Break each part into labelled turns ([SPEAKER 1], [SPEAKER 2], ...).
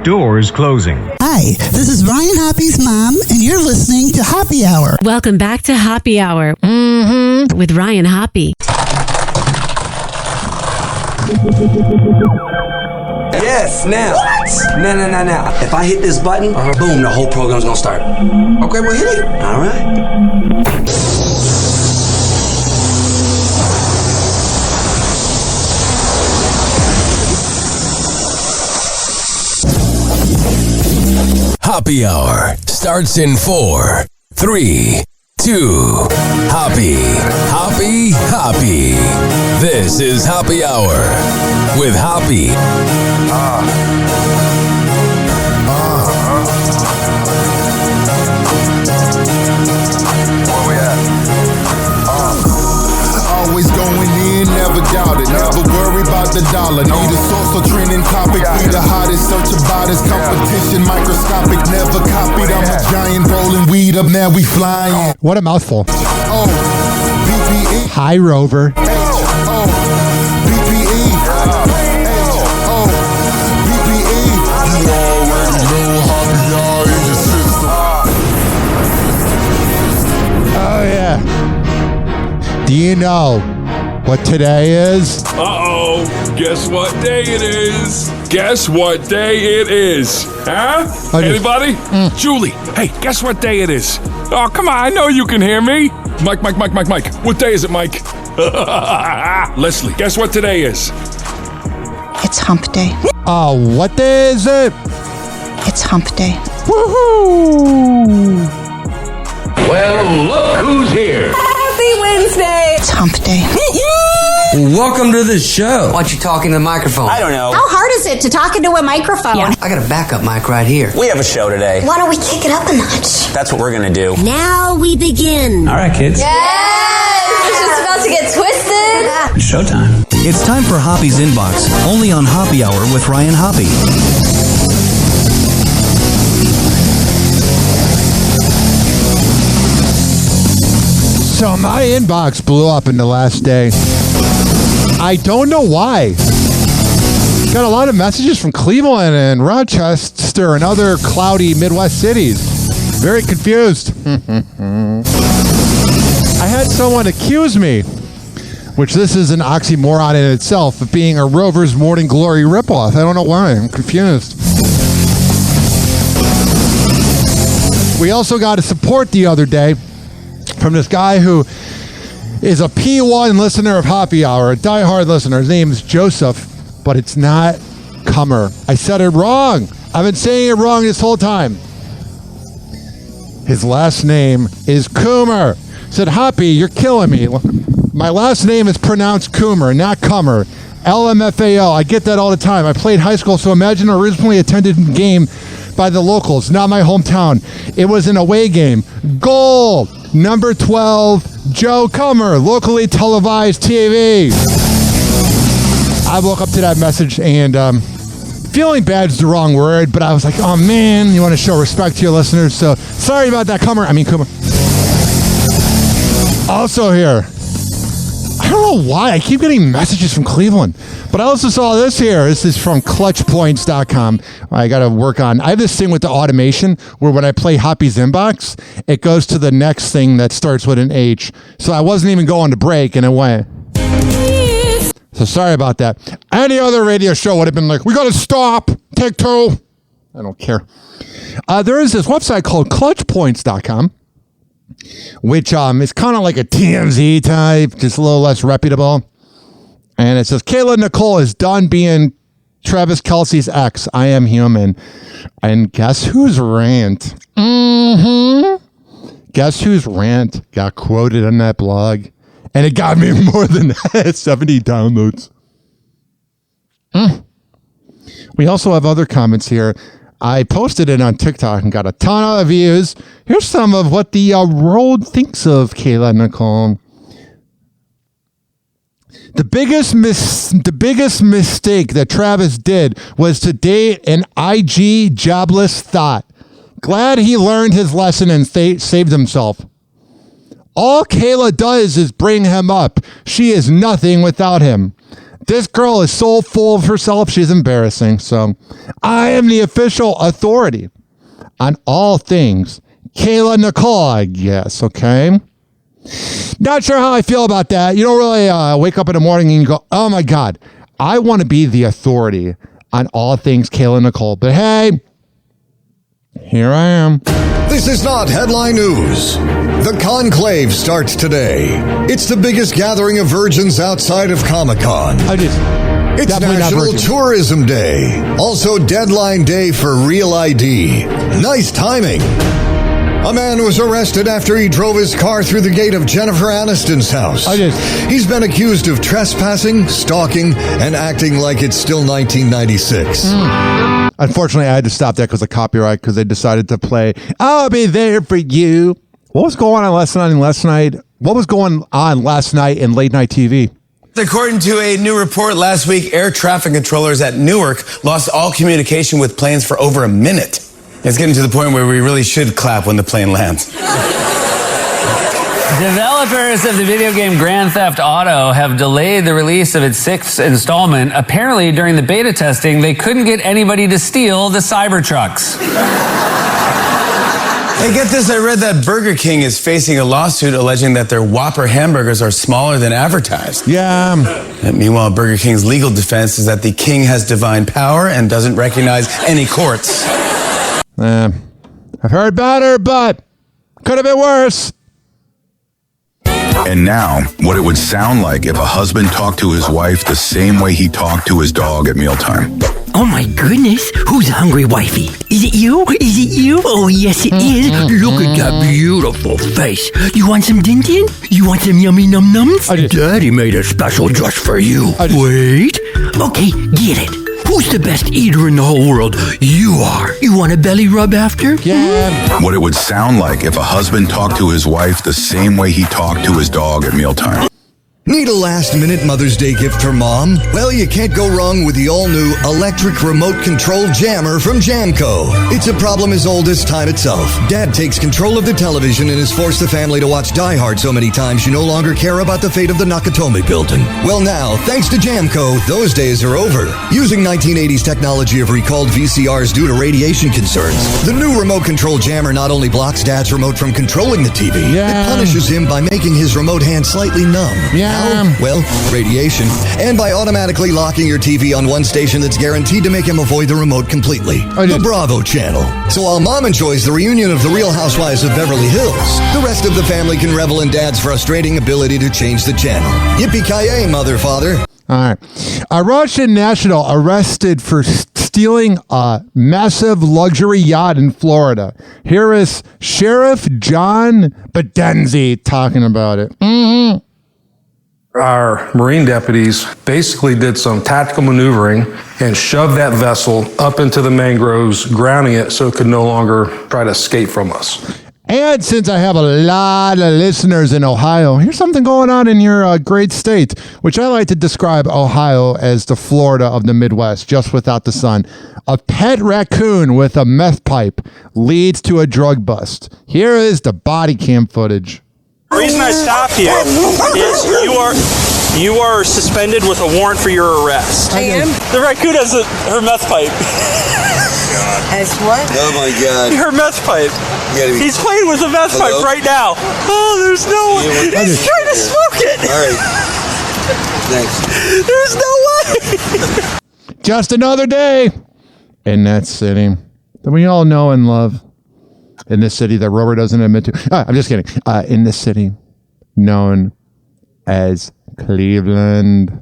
[SPEAKER 1] Doors closing.
[SPEAKER 2] Hi, this is Ryan Hoppy's mom, and you're listening to Happy Hour.
[SPEAKER 3] Welcome back to Happy Hour with Ryan Hoppe.
[SPEAKER 4] Yes, now. What? Now. If I hit this button, boom, the whole program's gonna start.
[SPEAKER 5] Okay, well, hit it.
[SPEAKER 4] All right.
[SPEAKER 6] Happy Hour starts in 4, 3, 2. Happy. This is Happy Hour with Hoppe.
[SPEAKER 5] Where we at? Always going in, never doubt it. Never worry about the dollar. Need a source or trending topic. Be the hottest, search about his competition. Microscopic, never copied. I'm a giant rolling weed up, now we flying.
[SPEAKER 7] What a mouthful.
[SPEAKER 5] Oh, BPE.
[SPEAKER 7] Hi, Rover.
[SPEAKER 5] BPE. BPE. You already know how we are in your system.
[SPEAKER 7] Oh, yeah. Do you know what today is?
[SPEAKER 8] Uh-oh. Guess what day it is? Guess what day it is? Huh? Anybody? Julie, hey, guess what day it is? Oh, come on, I know you can hear me. Mike. What day is it, Mike? Leslie, guess what today is?
[SPEAKER 9] It's Hump Day.
[SPEAKER 7] Oh, what day is it?
[SPEAKER 9] It's Hump Day.
[SPEAKER 7] Woohoo!
[SPEAKER 1] Well, look who's here.
[SPEAKER 10] Happy Wednesday!
[SPEAKER 9] It's Hump Day.
[SPEAKER 4] Welcome to the show. Why don't you talk in the microphone?
[SPEAKER 10] I don't know.
[SPEAKER 11] How hard is it to talk into a microphone?
[SPEAKER 10] Yeah.
[SPEAKER 4] I got a backup mic right here.
[SPEAKER 10] We have a show today.
[SPEAKER 11] Why don't we kick it up a notch?
[SPEAKER 10] That's what we're gonna do.
[SPEAKER 11] Now we begin.
[SPEAKER 4] All right, kids.
[SPEAKER 10] Yes! It's just about to get twisted.
[SPEAKER 4] It's showtime.
[SPEAKER 12] It's time for Hoppe's Inbox, only on Happy Hour with Ryan Hoppe.
[SPEAKER 7] So my inbox blew up in the last day. I don't know why. Got a lot of messages from Cleveland and Rochester and other cloudy Midwest cities. Very confused. I had someone accuse me, which this is an oxymoron in itself, of being a Rover's Morning Glory ripoff. I don't know why. I'm confused. We also got a support the other day from this guy who is a P1 listener of Happy Hour, a diehard listener. His name is Joseph, but it's not Cummer. I said it wrong. I've been saying it wrong this whole time. His last name is Coomer. Said, Hoppe, you're killing me. My last name is pronounced Coomer, not Cummer. LMFAO. I get that all the time. I played high school, so imagine I originally attended a game by the locals, not my hometown. It was an away game. Goal, number 12, Joe Cummer, locally televised TV. I woke up to that message and feeling bad is the wrong word, but I was like, oh man, you want to show respect to your listeners, so sorry about that, Cummer. Also here, I don't know why, I keep getting messages from Cleveland, but I also saw this here. This is from clutchpoints.com. I got to work on, I have this thing with the automation where when I play Hoppe's Inbox, it goes to the next thing that starts with an H. So I wasn't even going to break and it went. So sorry about that. Any other radio show would have been like, we got to stop, take two. I don't care. There is this website called clutchpoints.com, which is kind of like a TMZ type, just a little less reputable. And it says, Kayla Nicole is done being Travis Kelce's ex. I am human. And guess whose rant? Guess whose rant got quoted on that blog? And it got me more than 70 downloads. We also have other comments here. I posted it on TikTok and got a ton of views. Here's some of what the world thinks of Kayla Nicole. The biggest mistake that Travis did was to date an IG jobless thought. Glad he learned his lesson and saved himself. All Kayla does is bring him up. She is nothing without him. This girl is so full of herself, she's embarrassing. So I am the official authority on all things Kayla Nicole, I guess, okay? Not sure how I feel about that. You don't really wake up in the morning and you go, oh my God, I want to be the authority on all things Kayla Nicole. But hey, here I am.
[SPEAKER 13] This is not headline news. The conclave starts today. It's the biggest gathering of virgins outside of Comic-Con. It's National Tourism Day. Also deadline day for Real ID. Nice timing. A man was arrested after he drove his car through the gate of Jennifer Aniston's house. He's been accused of trespassing, stalking, and acting like it's still 1996.
[SPEAKER 7] Unfortunately, I had to stop that because of copyright, because they decided to play I'll Be There For You. What was going on last night? What was going on last night in late night TV?
[SPEAKER 14] According to a new report last week, air traffic controllers at Newark lost all communication with planes for over a minute. It's getting to the point where we really should clap when the plane lands.
[SPEAKER 15] Developers of the video game Grand Theft Auto have delayed the release of its 6th installment. Apparently, during the beta testing, they couldn't get anybody to steal the Cybertrucks.
[SPEAKER 14] Hey, get this. I read that Burger King is facing a lawsuit alleging that their Whopper hamburgers are smaller than advertised.
[SPEAKER 7] Yeah.
[SPEAKER 14] And meanwhile, Burger King's legal defense is that the king has divine power and doesn't recognize any courts.
[SPEAKER 7] I've heard better, but could have been worse.
[SPEAKER 16] And now, what it would sound like if a husband talked to his wife the same way he talked to his dog at mealtime.
[SPEAKER 17] Oh my goodness, who's hungry, wifey? Is it you? Is it you? Oh yes it is. Look at that beautiful face. You want some din din? You want some yummy num nums? Daddy made a special just for you. Wait. Okay, get it. Who's the best eater in the whole world? You are. You want a belly rub after?
[SPEAKER 7] Yeah.
[SPEAKER 16] What it would sound like if a husband talked to his wife the same way he talked to his dog at mealtime.
[SPEAKER 13] Need a last-minute Mother's Day gift for Mom? Well, you can't go wrong with the all-new electric remote-controlled jammer from Jamco. It's a problem as old as time itself. Dad takes control of the television and has forced the family to watch Die Hard so many times you no longer care about the fate of the Nakatomi building. Well now, thanks to Jamco, those days are over. Using 1980s technology of recalled VCRs due to radiation concerns, the new remote-controlled jammer not only blocks Dad's remote from controlling the TV, it punishes him by making his remote hand slightly numb. Well, radiation. And by automatically locking your TV on one station that's guaranteed to make him avoid the remote completely. The Bravo channel. So while Mom enjoys the reunion of the Real Housewives of Beverly Hills, the rest of the family can revel in Dad's frustrating ability to change the channel. Yippee-ki-yay, mother, father.
[SPEAKER 7] All right. A Russian national arrested for stealing a massive luxury yacht in Florida. Here is Sheriff John Bedenzi talking about it.
[SPEAKER 18] Our Marine deputies basically did some tactical maneuvering and shoved that vessel up into the mangroves, grounding it so it could no longer try to escape from us.
[SPEAKER 7] And since I have a lot of listeners in Ohio, here's something going on in your great state, which I like to describe Ohio as the Florida of the Midwest, just without the sun. A pet raccoon with a meth pipe leads to a drug bust. Here is the body cam footage.
[SPEAKER 19] The reason I stopped you is you are suspended with a warrant for your arrest.
[SPEAKER 10] I am?
[SPEAKER 19] The raccoon has her meth pipe.
[SPEAKER 10] As what?
[SPEAKER 4] Oh my God.
[SPEAKER 19] Her meth pipe. He's playing with a meth pipe right now. Oh, there's no way. He's trying to smoke it.
[SPEAKER 4] All right. Thanks.
[SPEAKER 19] There's no way.
[SPEAKER 7] Just another day in that city that we all know and love. In this city that Robert doesn't admit to. I'm just kidding. In this city known as Cleveland.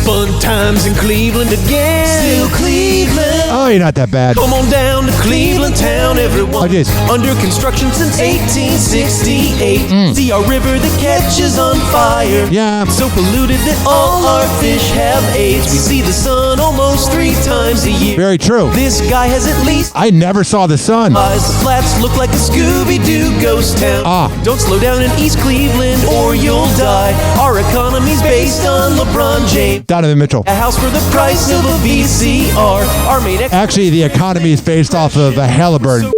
[SPEAKER 20] Fun times in Cleveland again. Still Cleveland.
[SPEAKER 7] Oh, you're not that bad.
[SPEAKER 20] Come on down to Cleveland town, everyone.
[SPEAKER 7] Oh, jeez.
[SPEAKER 20] Under construction since 1868. See our river that catches on fire.
[SPEAKER 7] Yeah.
[SPEAKER 20] So polluted that all our fish have AIDS. We see the sun almost 3 times a year.
[SPEAKER 7] Very true.
[SPEAKER 20] This guy has at least
[SPEAKER 7] I never saw the sun.
[SPEAKER 20] The flats look like a Scooby-Doo ghost town. Don't slow down in East Cleveland or you'll die. Our economy's based on LeBron James.
[SPEAKER 7] Donovan Mitchell.
[SPEAKER 20] A house for the price of a VCR. Our main
[SPEAKER 7] Actually, the economy is based off of a Halliburton.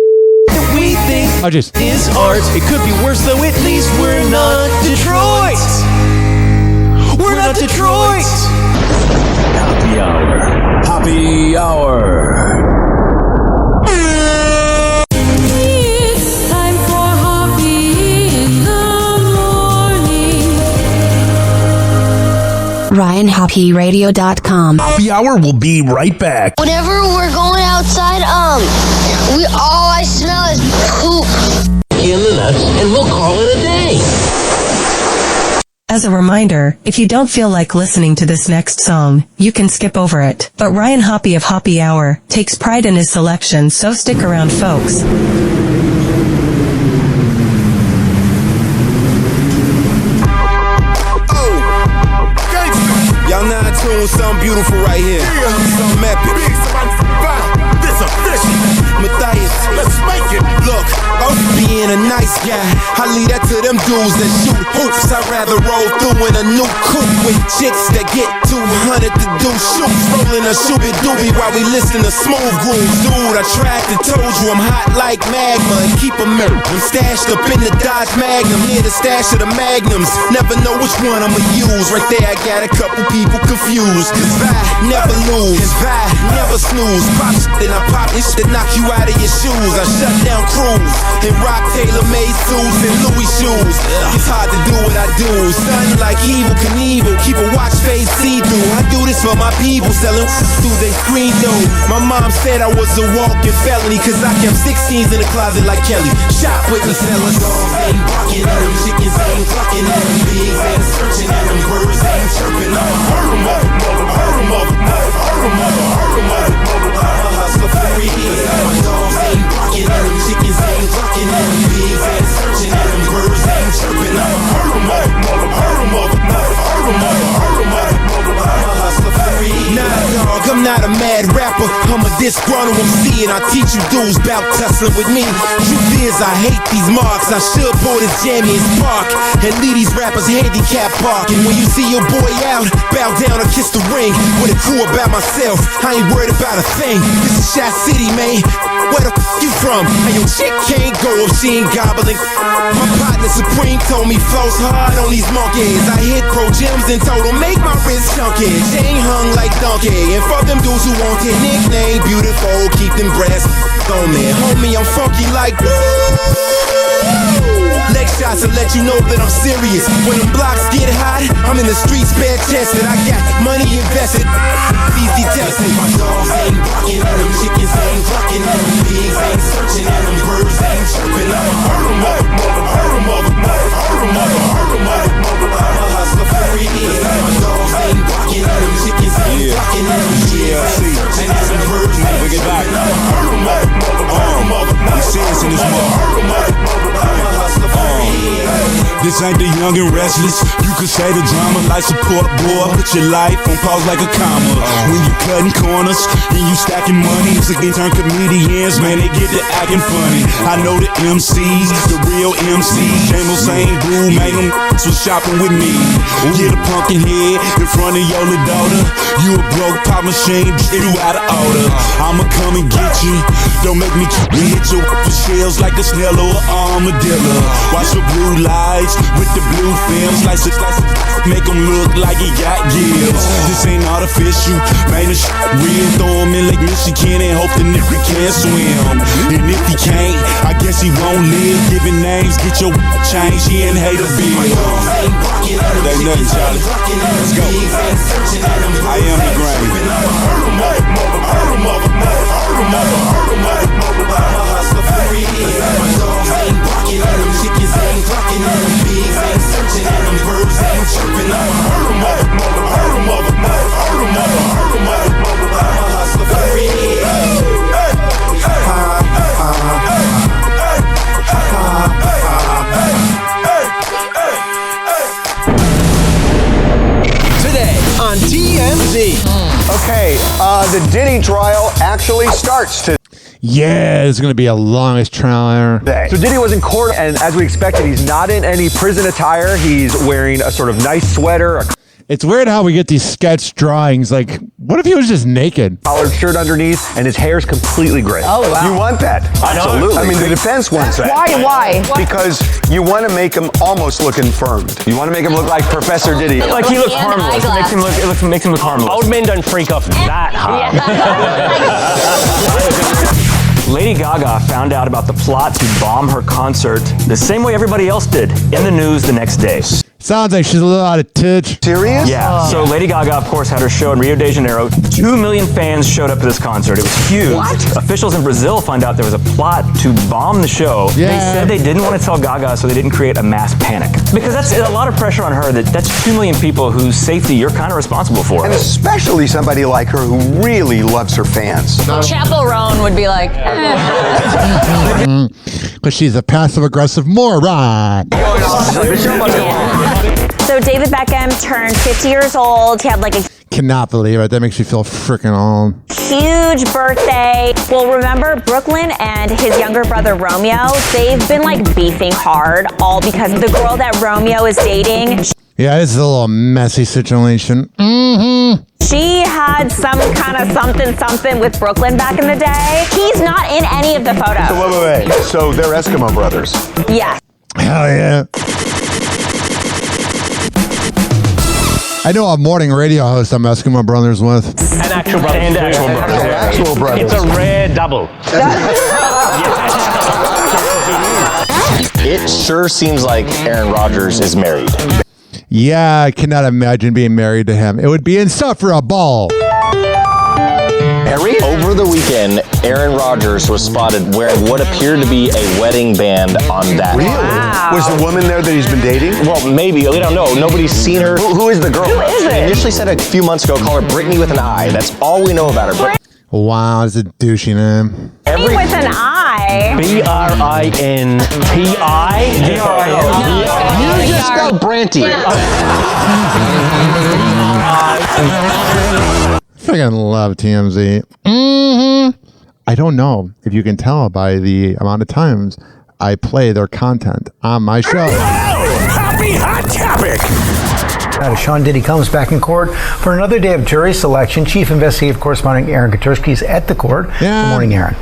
[SPEAKER 20] we think is art. It could be worse though, at least we're not Detroit. We're not not Detroit.
[SPEAKER 6] Happy Hour. Happy Hour.
[SPEAKER 21] It's time for Hoppe in the morning.
[SPEAKER 11] RyanHoppyRadio.com.
[SPEAKER 22] Happy Hour will be right back.
[SPEAKER 23] Whenever we're going outside, all I smell is poop.
[SPEAKER 24] In the nuts, and we'll call it a day.
[SPEAKER 25] As a reminder, if you don't feel like listening to this next song, you can skip over it. But Ryan Hoppe of Happy Hour takes pride in his selection, so stick around, folks.
[SPEAKER 26] Y'all now in tune with something beautiful right here. Something epic. This official. Matthias, let's make it. Look, I'm being a nice guy. I leave that to them dudes that shoot hoops. I'd rather roll through in a new coupe with chicks that get 200 to do shoots. Rolling a shooby doobie while we listen to smooth grooves. Dude, I tried to told you I'm hot like magma and keep a mirror. I'm stashed up in the Dodge Magnum. Near the stash of the Magnums. Never know which one I'ma use. Right there I got a couple people confused. Cause I never lose. Cause I never snooze. Pop shit and I pop this shit, knock you out of your shoes. I shut down crews and rock tailor-made suits and Louis shoes. It's hard to do what I do. Something like Evil Knievel, keep a watch face see-through. I do this for my people, selling through they screen though. My mom said I was a walking felony, cause I kept 16s in the closet like Kelly. Shop with me, selling dogs ain't barking at them, chickens ain't clucking at them, pigs ain't searching at them, birds ain't chirping. I'ma hurt them up, hurt them up, hurt them up, hurt them up. I'm a hustler for real. My dogs ain't barking at them, chickens ain't clucking at them, pigs ain't searching at them, birds ain't chirping. I'ma hurt them up, hurt them up, hurt them up, hurt them up. I'm a hustler for real. Nah, dog, I'm not a mad rapper. I'm a disgruntled MC, and I teach you dudes about tussling with me. Truth is, I hate these marks. I should pull this jammy and spark and leave these rappers handicap park. And when you see your boy out, bow down or kiss the ring. With a crew about myself, I ain't worried about a thing. This is Shot City, man. Where the f you from? And your chick can't go if she ain't gobbling. My partner Supreme told me flows hard on these monkeys. I hit pro gyms and told them make my wrist chunky. Chain hung like donkey. And for them dudes who want their nickname beautiful, keep them brass on me. Homie, I'm funky like leg shots to let you know that I'm serious. When the blocks get hot, I'm in the streets bare chested. I got money invested. Easy tested. My dogs ain't barking at them, chickens ain't clucking at them, pigs ain't searching at them, birds ain't chirping. I'ma hurt them up, hurt them up, hurt them up, hurt them up. I'm a hustler for real. My dogs ain't barking at them, chickens ain't clucking at them, pigs ain't searching at them, birds ain't chirping. I'ma hurt them up, hurt them up.
[SPEAKER 27] We see us in this This ain't the young and restless. You could say the drama like support boy. Put your life on pause like a comma. When you cutting corners and you stacking money, so they turn comedians, man, they get to acting funny. I know the MCs, the real MCs. Came on same groove, made them was shopping with me. Get a pumpkin head in front of your little daughter. You a broke pop machine, get you out of order. I'ma come and get you. Don't make me hit your shells like a snail or an armadillo. Watch the blue lights with the blue films, like make them look like he got gills. This ain't artificial, man, it's real. Throw him in Lake Michigan and hope the nigga can't swim. And if he can't, I guess he won't live. Giving names, get your change, he ain't hate a bill. They nothing, Charlie. Let's go. I am the grain.
[SPEAKER 26] My dogs ain't barking at them, chickens ain't clucking at them, pigs ain't searching at them, birds ain't chirping. I'ma hurt them up, hurt them up, hurt them up, hurt them up. I'm a hustler for real.
[SPEAKER 20] Today on TMZ.
[SPEAKER 28] Okay, the Diddy trial actually starts today.
[SPEAKER 7] Yeah, it's going to be a longest trial ever.
[SPEAKER 28] So Diddy was in court, and as we expected, he's not in any prison attire. He's wearing a sort of nice sweater.
[SPEAKER 7] It's weird how we get these sketch drawings. Like, what if he was just naked?
[SPEAKER 28] Collared shirt underneath, and his hair's completely gray.
[SPEAKER 10] Oh, wow.
[SPEAKER 28] You want that? Absolutely. I mean, the defense wants that.
[SPEAKER 10] Why?
[SPEAKER 28] Because you want to make him almost look infirmed. You want to make him look like Professor Diddy.
[SPEAKER 1] Like he looks harmless. It makes him look harmless. Old men don't freak off that hard. Lady Gaga found out about the plot to bomb her concert the same way everybody else did, in the news the next day.
[SPEAKER 7] Sounds like she's a little out of touch.
[SPEAKER 28] Serious?
[SPEAKER 1] Yeah. So Lady Gaga, of course, had her show in Rio de Janeiro. 2 million fans showed up to this concert. It was huge. What? Officials in Brazil found out there was a plot to bomb the show.
[SPEAKER 7] Yeah.
[SPEAKER 1] They said they didn't want to tell Gaga, so they didn't create a mass panic. Because that's a lot of pressure on her. That's 2 million people whose safety you're kind of responsible for.
[SPEAKER 28] And especially somebody like her who really loves her fans.
[SPEAKER 10] Chaperone would be like,
[SPEAKER 7] Because she's a passive-aggressive moron.
[SPEAKER 2] So David Beckham turned 50 years old. He had like a
[SPEAKER 7] Cannot believe it. That makes me feel freaking old.
[SPEAKER 2] huge birthday. Well, remember Brooklyn and his younger brother Romeo? They've been like beefing hard, all because the girl that Romeo is dating,
[SPEAKER 7] Yeah, this is a little messy situation.
[SPEAKER 2] she had some kind of something with Brooklyn back in the day. He's not in any of the photos.
[SPEAKER 28] So wait. So they're Eskimo brothers.
[SPEAKER 2] Yes.
[SPEAKER 7] Hell yeah. I know a morning radio host I'm Eskimo Brothers with.
[SPEAKER 1] And actual brothers. And actual brothers.
[SPEAKER 28] Actual brothers.
[SPEAKER 1] It's a rare double.
[SPEAKER 3] It sure seems like Aaron Rodgers is married.
[SPEAKER 7] Yeah, I cannot imagine being married to him. It would be insufferable.
[SPEAKER 3] Over the weekend, Aaron Rodgers was spotted wearing what appeared to be a wedding band on that.
[SPEAKER 28] Really? Wow. Was the woman there that he's been dating?
[SPEAKER 3] Well, maybe. We don't know. Nobody's seen her. Who is the girl?
[SPEAKER 2] Who is it?
[SPEAKER 3] They initially said a few months ago, call her Brittany with an I. That's all we know about her.
[SPEAKER 7] Wow, it's a douchey name.
[SPEAKER 2] With an I.
[SPEAKER 1] BRINTI?
[SPEAKER 3] You just spelled Branty.
[SPEAKER 7] Freaking love TMZ. I don't know if you can tell by the amount of times I play their content on my show.
[SPEAKER 22] Happy Hot Topic!
[SPEAKER 5] Sean Diddy comes back in court for another day of jury selection. Chief Investigative Correspondent Aaron Katersky is at the court.
[SPEAKER 7] Yeah.
[SPEAKER 5] Good morning, Aaron.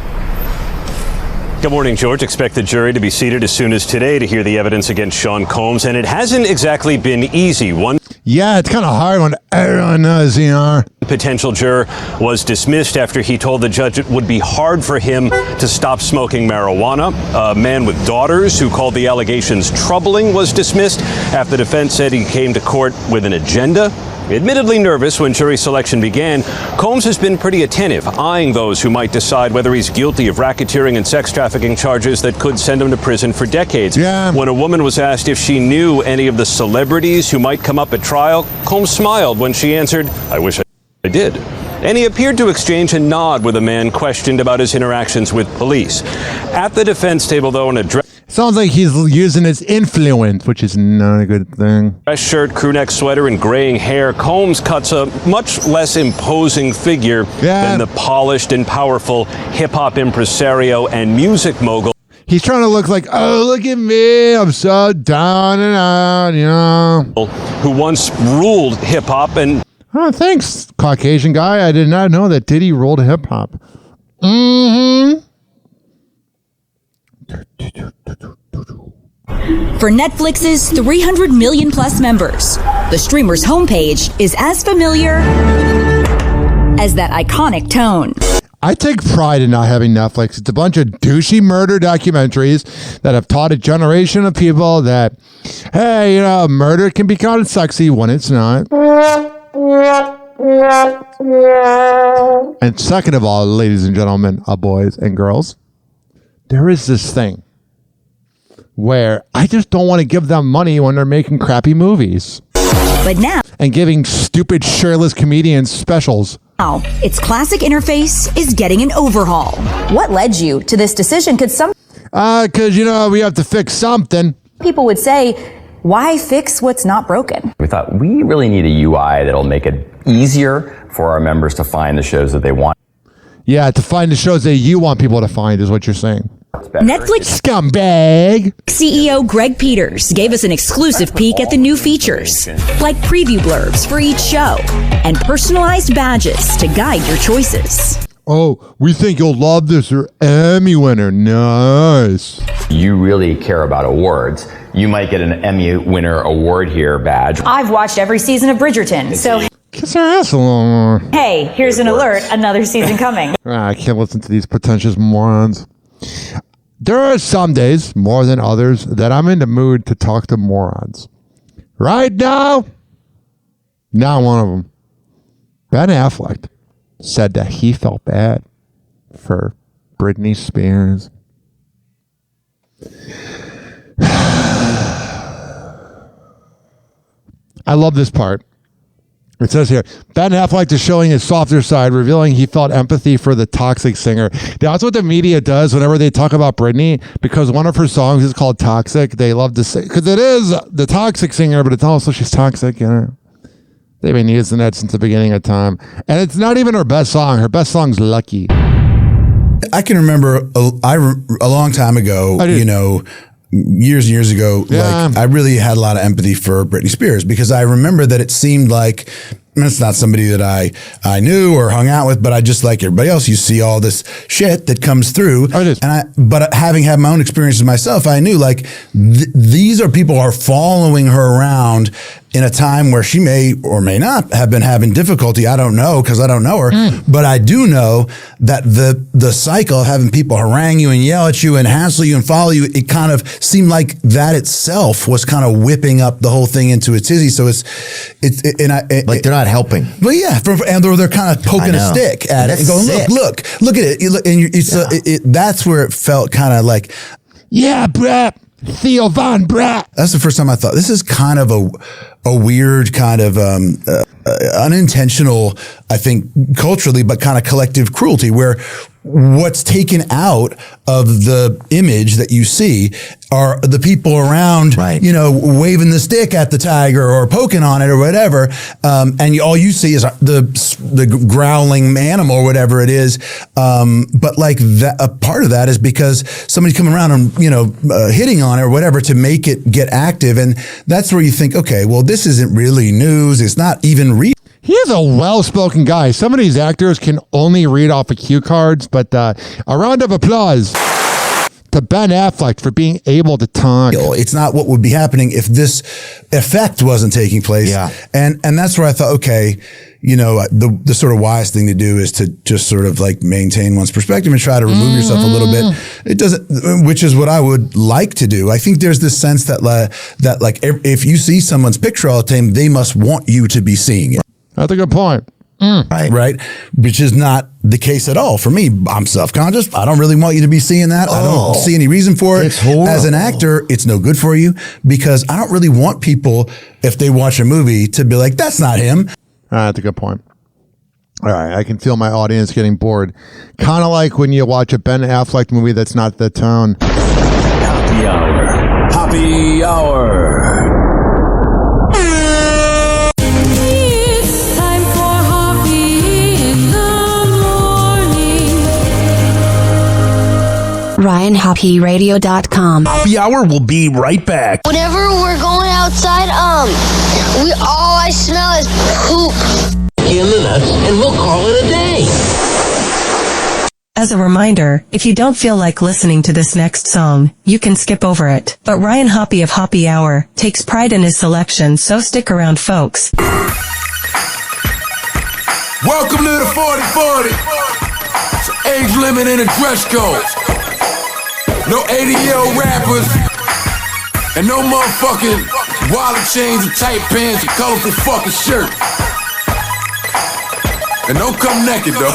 [SPEAKER 8] Good morning, George. Expect the jury to be seated as soon as today to hear the evidence against Sean Combs, and it hasn't exactly been easy. One
[SPEAKER 7] it's kind of hard when everyone knows,
[SPEAKER 8] potential juror was dismissed after he told the judge it would be hard for him to stop smoking marijuana. A man with daughters who called the allegations troubling was dismissed after the defense said he came to court with an agenda. Admittedly nervous when jury selection began, Combs has been pretty attentive, eyeing those who might decide whether he's guilty of racketeering and sex trafficking charges that could send him to prison for decades.
[SPEAKER 7] Yeah.
[SPEAKER 8] When a woman was asked if she knew any of the celebrities who might come up at trial, Combs smiled when she answered, "I wish I did." And he appeared to exchange a nod with a man questioned about his interactions with police. At the defense table, though, an address
[SPEAKER 7] Sounds like he's using his influence, which is not a good thing.
[SPEAKER 8] Dress shirt, crew neck sweater, and graying hair, Combs cuts a much less imposing figure than the polished and powerful hip-hop impresario and music mogul.
[SPEAKER 7] He's trying to look like, oh, look at me, I'm so down and out,
[SPEAKER 8] Who once ruled hip-hop and...
[SPEAKER 7] Oh, thanks, Caucasian guy. I did not know that Diddy ruled hip-hop.
[SPEAKER 9] For Netflix's 300 million plus members, the streamer's homepage is as familiar as that iconic tone.
[SPEAKER 7] I take pride in not having Netflix. It's a bunch of douchey murder documentaries that have taught a generation of people that, hey, murder can be kind of sexy when it's not. And second of all, ladies and gentlemen, boys and girls, there is this thing where I just don't want to give them money when they're making crappy movies.
[SPEAKER 9] But now...
[SPEAKER 7] And giving stupid shirtless comedians specials.
[SPEAKER 9] Now, its classic interface is getting an overhaul. What led you to this decision? Could some...
[SPEAKER 7] Because, we have to fix something.
[SPEAKER 9] People would say, why fix what's not broken?
[SPEAKER 12] We thought we really need a UI that'll make it easier for our members to find the shows that they want.
[SPEAKER 7] Yeah, to find the shows that you want people to find is what you're saying.
[SPEAKER 12] works better.
[SPEAKER 9] Netflix
[SPEAKER 7] scumbag
[SPEAKER 9] CEO Greg Peters gave us an exclusive peek at the new features, like preview blurbs for each show and personalized badges to guide your choices.
[SPEAKER 7] Oh, we think you'll love this, or Emmy winner. Nice.
[SPEAKER 12] You really care about awards. You might get an Emmy winner award here badge.
[SPEAKER 4] I've watched every season of Bridgerton, so
[SPEAKER 7] Kiss her ass a little more.
[SPEAKER 4] hey, here's an alert, another season coming.
[SPEAKER 7] I can't listen to these pretentious morons. There are some days, more than others, that I'm in the mood to talk to morons. Right now, not one of them. Ben Affleck said that he felt bad for Britney Spears. I love this part. It says here, Ben Affleck is showing his softer side, revealing he felt empathy for the Toxic singer. That's what the media does whenever they talk about Britney, because one of her songs is called Toxic. They love to say, because it is the Toxic singer, but it's also she's toxic, you know. They've been using that since the beginning of time. And it's not even her best song. Her best song's Lucky.
[SPEAKER 13] I can remember a long time ago, you know, years and years ago, like I really had a lot of empathy for Britney Spears, because I remember that it seemed like it's not somebody that I knew or hung out with, but I just, like everybody else, you see all this shit that comes through. But having had my own experiences myself, I knew like these are people who are following her around in a time where she may or may not have been having difficulty. I don't know, because I don't know her, but I do know that the cycle of having people harangue you and yell at you and hassle you and follow you, it kind of seemed like that itself was kind of whipping up the whole thing into a tizzy. So like
[SPEAKER 14] they're not helping.
[SPEAKER 13] But yeah, and they're kind of poking a stick at it and going, look at it. And that's where it felt kind of like, yeah, Brett. Theo Von Bratt. That's the first time I thought this is kind of a weird kind of unintentional, I think, culturally, but kind of collective cruelty, where what's taken out of the image that you see are the people around, you know, waving the stick at the tiger or poking on it or whatever. And all you see is the growling animal or whatever it is. But like that, a part of that is because somebody's coming around and, you know, hitting on it or whatever to make it get active. And that's where you think, okay, well, this isn't really news. It's not even real.
[SPEAKER 7] He is a well-spoken guy. Some of these actors can only read off of cue cards, but a round of applause to Ben Affleck for being able to talk.
[SPEAKER 13] It's not what would be happening if this effect wasn't taking place. Yeah. And that's where I thought, okay, you know, the sort of wise thing to do is to just sort of like maintain one's perspective and try to remove yourself a little bit. It doesn't, which is what I would like to do. I think there's this sense that like if you see someone's picture all the time, they must want you to be seeing it.
[SPEAKER 7] That's a good point.
[SPEAKER 13] Right. Which is not the case at all. For me, I'm self-conscious. I don't really want you to be seeing that. I don't see any reason for it. As an actor, it's no good for you, because I don't really want people, if they watch a movie, to be like, that's not him.
[SPEAKER 7] That's a good point. All right. I can feel my audience getting bored. Kind of like when you watch a Ben Affleck movie that's not the tone.
[SPEAKER 6] Happy Hour. Happy Hour.
[SPEAKER 11] RyanHappyRadio.com.
[SPEAKER 22] Happy Hour will be right back.
[SPEAKER 23] Whenever we're going outside, all I smell is poop.
[SPEAKER 24] In the nuts, and we'll call it a day.
[SPEAKER 25] As a reminder, if you don't feel like listening to this next song, you can skip over it. But Ryan Hoppe of Happy Hour takes pride in his selection, so stick around, folks.
[SPEAKER 15] Welcome to the 40-40. It's an age limit and a dress code. No 80-year-old rappers. And no motherfucking wallet chains and tight pants and colorful fucking shirt. And don't come naked though.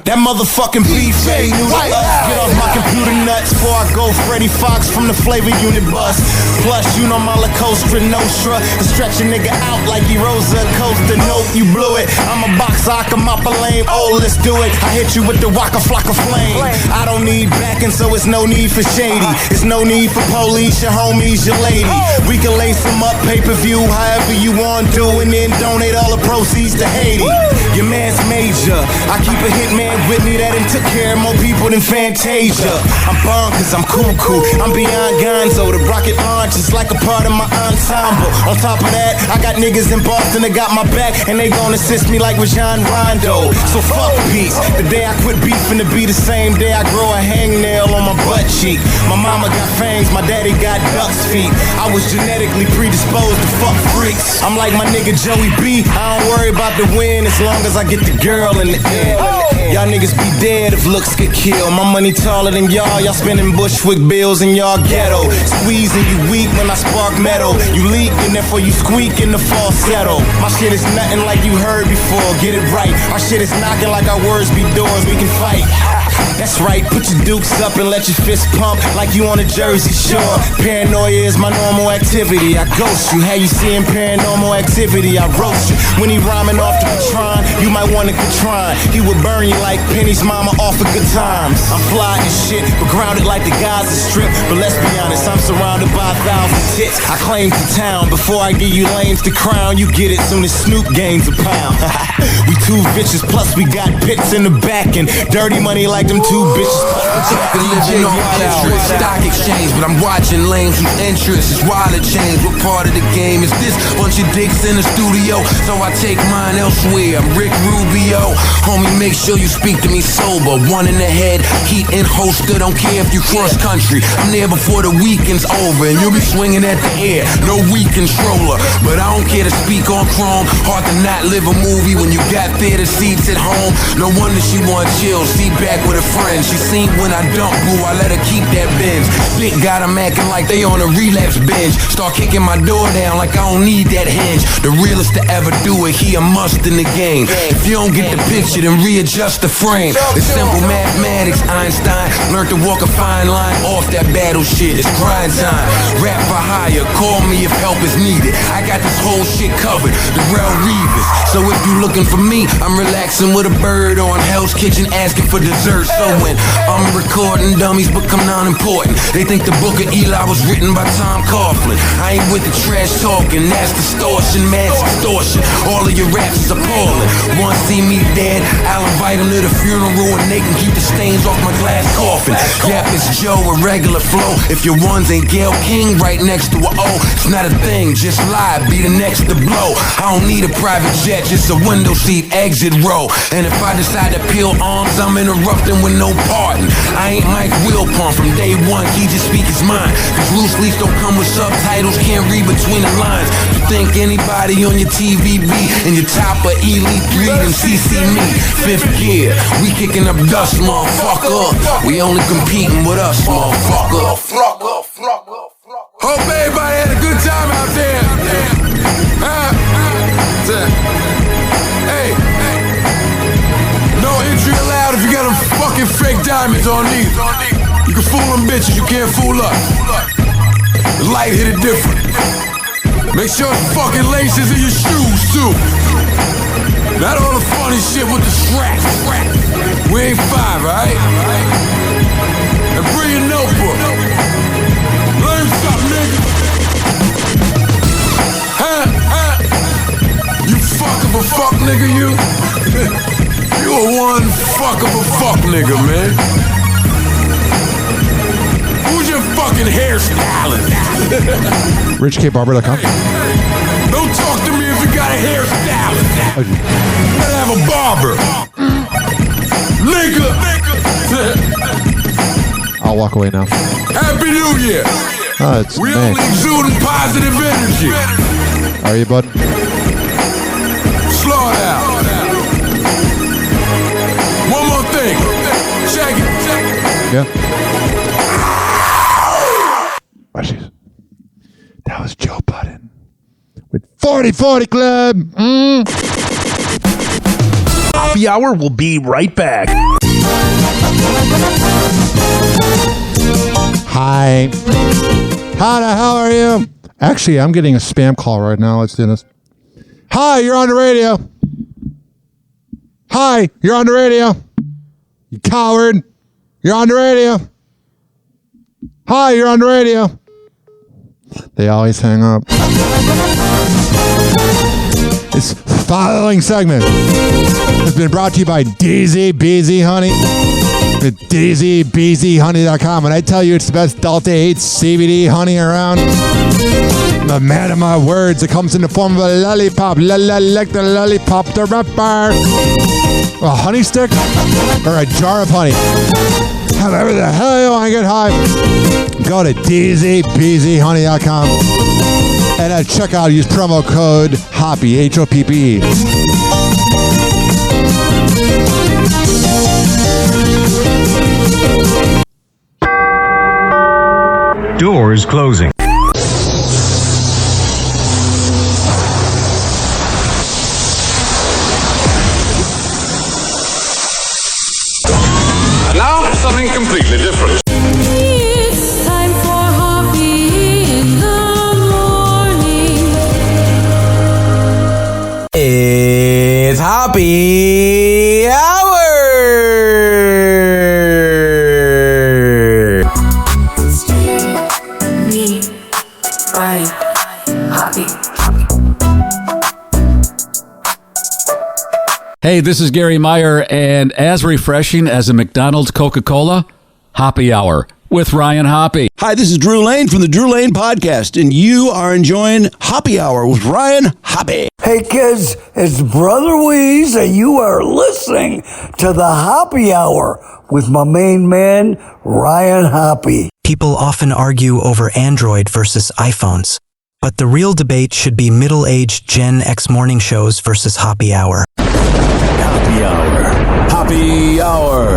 [SPEAKER 16] That motherfucking beef fake news alert. Get off my computer nuts before I go Freddie Fox from the Flavor Unit bus. Plus, you know my La Costa Nostra. And stretch a nigga out like he Rosa Costa. Nope, you blew it. I'm a boxer, I come up a lame. Oh, let's do it. I hit you with the Waka Flocka flame. I don't need backing, so it's no need for shady. It's no need for police, your homies, your lady. We can lace them up, pay-per-view, however you want to, and then donate all the proceeds to Haiti. Your man's major. I keep a hit Point Man Whitney that done took care of more people than Fantasia. I'm bonkers, I'm cuckoo, I'm beyond Gonzo. The rocket launch is like a part of my ensemble. On top of that, I got niggas in Boston that got my back, and they gon' assist me like Rajon Rondo. So fuck peace. The day I quit beefing to be the same day I grow a hangnail on my butt cheek. My mama got fangs, my daddy got duck's feet. I was genetically predisposed to fuck freaks. I'm like my nigga Joey B. I don't worry about the win as long as I get the girl in the end. Y'all niggas be dead if looks get killed. My money taller than y'all. Y'all spending Bushwick bills in y'all ghetto. Squeezing you weak when I spark metal. You leak and therefore you squeak in the falsetto. My shit is nothing like you heard before. Get it right. Our shit is knocking like our words be doors. We can fight. That's right, put your dukes up and let your fist pump like you on a Jersey Shore. Paranoia is my normal activity. I ghost you. How you seeing Paranormal Activity? I roast you. When he rhyming off the Patron, you might want to Catron. He would burn you like Penny's mama off of Good Times. I'm fly as shit, but grounded like the Gaza Strip. But let's be honest, I'm surrounded by 1,000 tits. I claim the town. Before I give you lames the crown, you get it soon as Snoop gains a pound. We too vicious, plus we got pits in the back and dirty money like them two bitches.
[SPEAKER 15] Living on interest, stock exchange, but I'm watching lanes whose interest is wallet change. What part of the game is this? Bunch of dicks in the studio, so I take mine elsewhere. I'm Rick Rubio, homie. Make sure you speak to me sober. One in the head, heat and holster. Don't care if you cross country. I'm there before the weekend's over, and you'll be swinging at the air. No weak controller, but I don't care to speak on chrome. Hard to not live a movie when you got theater seats at home. No wonder she want chill. See back with a friend. She seen when I dump, boo, I let her keep that binge. Big got them acting like they on a relapse binge. Start kicking my door down like I don't need that hinge. The realest to ever do it, he a must in the game. If you don't get the picture, then readjust the frame. It's simple mathematics, Einstein. Learned to walk a fine line off that battle shit. It's grind time. Rap for hire, call me if help is needed. I got this whole shit covered, the real Reeves. So if you looking for me, I'm relaxing with a bird on Hell's Kitchen asking for dessert. So when I'm recording, dummies become non-important. They think the book of Eli was written by Tom Coughlin. I ain't with the trash talking, that's distortion, mass extortion. All of your raps is appalling. Want to see me dead? I'll invite them to the funeral and they can keep the stains off my glass coffin. Yep, it's Joe, a regular flow. If your ones ain't Gail King right next to a O, it's not a thing, just lie, be the next to blow. I don't need a private jet, just a window seat, exit row. And if I decide to peel arms, I'm interrupting with no pardon. I ain't Mike Wilpon from day one, he just speak his mind. Cause loose leaves don't come with subtitles, can't read between the lines. You think anybody on your TVB and your top of Elite 3 then CC me? Fifth gear, we kicking up dust, motherfucker. We only competing with us, motherfucker. Hope everybody had a good time out there. Hey, no entry allowed if you got them fucking fake diamonds on these. You can fool them bitches, you can't fool us. The light hit it different. Make sure it's fucking laces in your shoes too. Not all the funny shit with the straps. We ain't five, alright? And bring your notebook. Learn something, nigga. You fuck of a fuck nigga, you? You a one fuck of a fuck nigga, man. Who's your fucking hairstylist?
[SPEAKER 7] RichKBarber.com.
[SPEAKER 15] Don't talk to me if you got a hairstylist. You gotta have a barber. Nigga.
[SPEAKER 7] I'll walk away now.
[SPEAKER 15] Happy New Year.
[SPEAKER 7] It's
[SPEAKER 15] we
[SPEAKER 7] May.
[SPEAKER 15] only exuding positive energy.
[SPEAKER 7] Are you, bud?
[SPEAKER 15] Slow it out. One more thing. Check it.
[SPEAKER 7] Yeah. Oh, jeez. That was Joe Budden with 4040 Club.
[SPEAKER 22] Happy Hour will be right back.
[SPEAKER 7] Hi. How the hell are you? Actually, I'm getting a spam call right now. Let's do this. Hi, you're on the radio. Hi, you're on the radio. You coward. You're on the radio. Hi, you're on the radio. They always hang up. This following segment has been brought to you by DZ Beezy Honey. At DZBeezyHoney.com. And I tell you, it's the best Delta 8 CBD honey around. The man of my words. It comes in the form of a lollipop. Like the lollipop, the rapper. A honey stick or a jar of honey. However the hell you want to get high, go to DZBeezyHoney.com and at checkout use promo code HOPPE, HOPPE.
[SPEAKER 14] Doors closing.
[SPEAKER 15] And now, something completely different.
[SPEAKER 17] It's time for Hoppe in the morning.
[SPEAKER 18] It's Hoppe Hour.
[SPEAKER 19] Hey, this is Gary Meyer, and as refreshing as a McDonald's Coca-Cola, Hoppe Hour with Ryan Hoppe.
[SPEAKER 20] Hi, this is Drew Lane from the Drew Lane Podcast, and you are enjoying Hoppe Hour with Ryan Hoppe.
[SPEAKER 21] Hey kids, it's Brother Weeze, and you are listening to the Hoppe Hour with my main man, Ryan Hoppe.
[SPEAKER 20] People often argue over Android versus iPhones, but the real debate should be middle-aged Gen X morning shows versus Hoppe Hour. Hoppe Hour.
[SPEAKER 14] Hoppe Hour.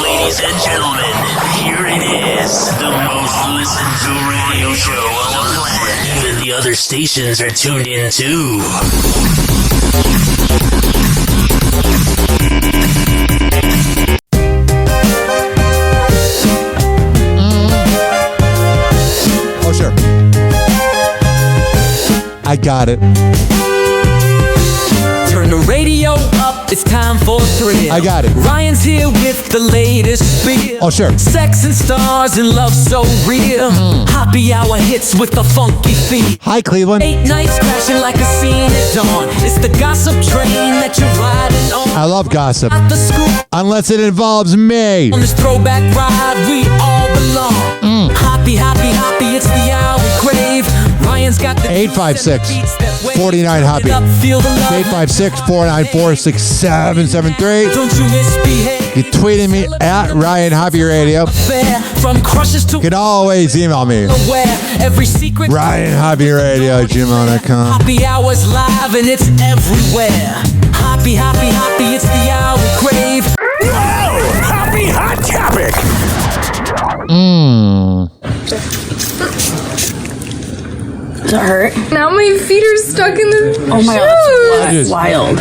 [SPEAKER 24] Ladies and gentlemen, here it is, the most listened to radio show on the planet. Even the other stations are tuned in too.
[SPEAKER 7] Oh, sure. I got it.
[SPEAKER 17] Turn the radio up, it's time for thrill.
[SPEAKER 7] I got it.
[SPEAKER 17] Ryan's here with the latest spiel.
[SPEAKER 7] Oh, sure.
[SPEAKER 17] Sex and stars and love so real. Hoppe Hour hits with the funky feel.
[SPEAKER 7] Hi, Cleveland.
[SPEAKER 17] 8 nights crashing like a scene at dawn. It's the gossip train that you're riding on.
[SPEAKER 7] I love gossip.
[SPEAKER 17] At the school.
[SPEAKER 7] Unless it involves me.
[SPEAKER 17] On this throwback ride, we all belong. Hoppe, Hoppe, Hoppe, it's the hour we crave. Ryan's got the
[SPEAKER 7] 856-49 Hoppe. 856-494-6773.
[SPEAKER 17] Don't you misbehave.
[SPEAKER 7] You tweeting me at Ryan Hoppe Radio.
[SPEAKER 17] From crushes to
[SPEAKER 7] You can always email me.
[SPEAKER 17] Every secret
[SPEAKER 7] Ryan Hoppe Radio gmail.com.
[SPEAKER 17] Hoppe Hour's live and it's everywhere. Hoppe, Hoppe, Hoppe, it's the hour we crave.
[SPEAKER 15] Whoa! Hoppe Hot Topic!
[SPEAKER 10] Does it hurt?
[SPEAKER 26] Now my feet are stuck in the
[SPEAKER 10] Oh my
[SPEAKER 26] shoes.
[SPEAKER 10] god, that's wild.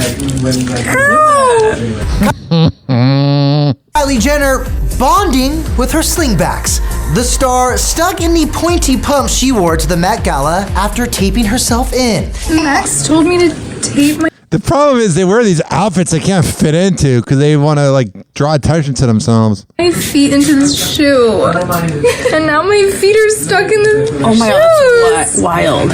[SPEAKER 27] Kylie Jenner bonding with her slingbacks. The star stuck in the pointy pumps she wore to the Met Gala after taping herself in.
[SPEAKER 26] Max told me to tape my
[SPEAKER 7] The problem is they wear these outfits they can't fit into because they want to draw attention to themselves.
[SPEAKER 26] feet into this shoe. And now my feet are stuck in the
[SPEAKER 10] Oh my
[SPEAKER 26] shoes.
[SPEAKER 10] god, that's wild.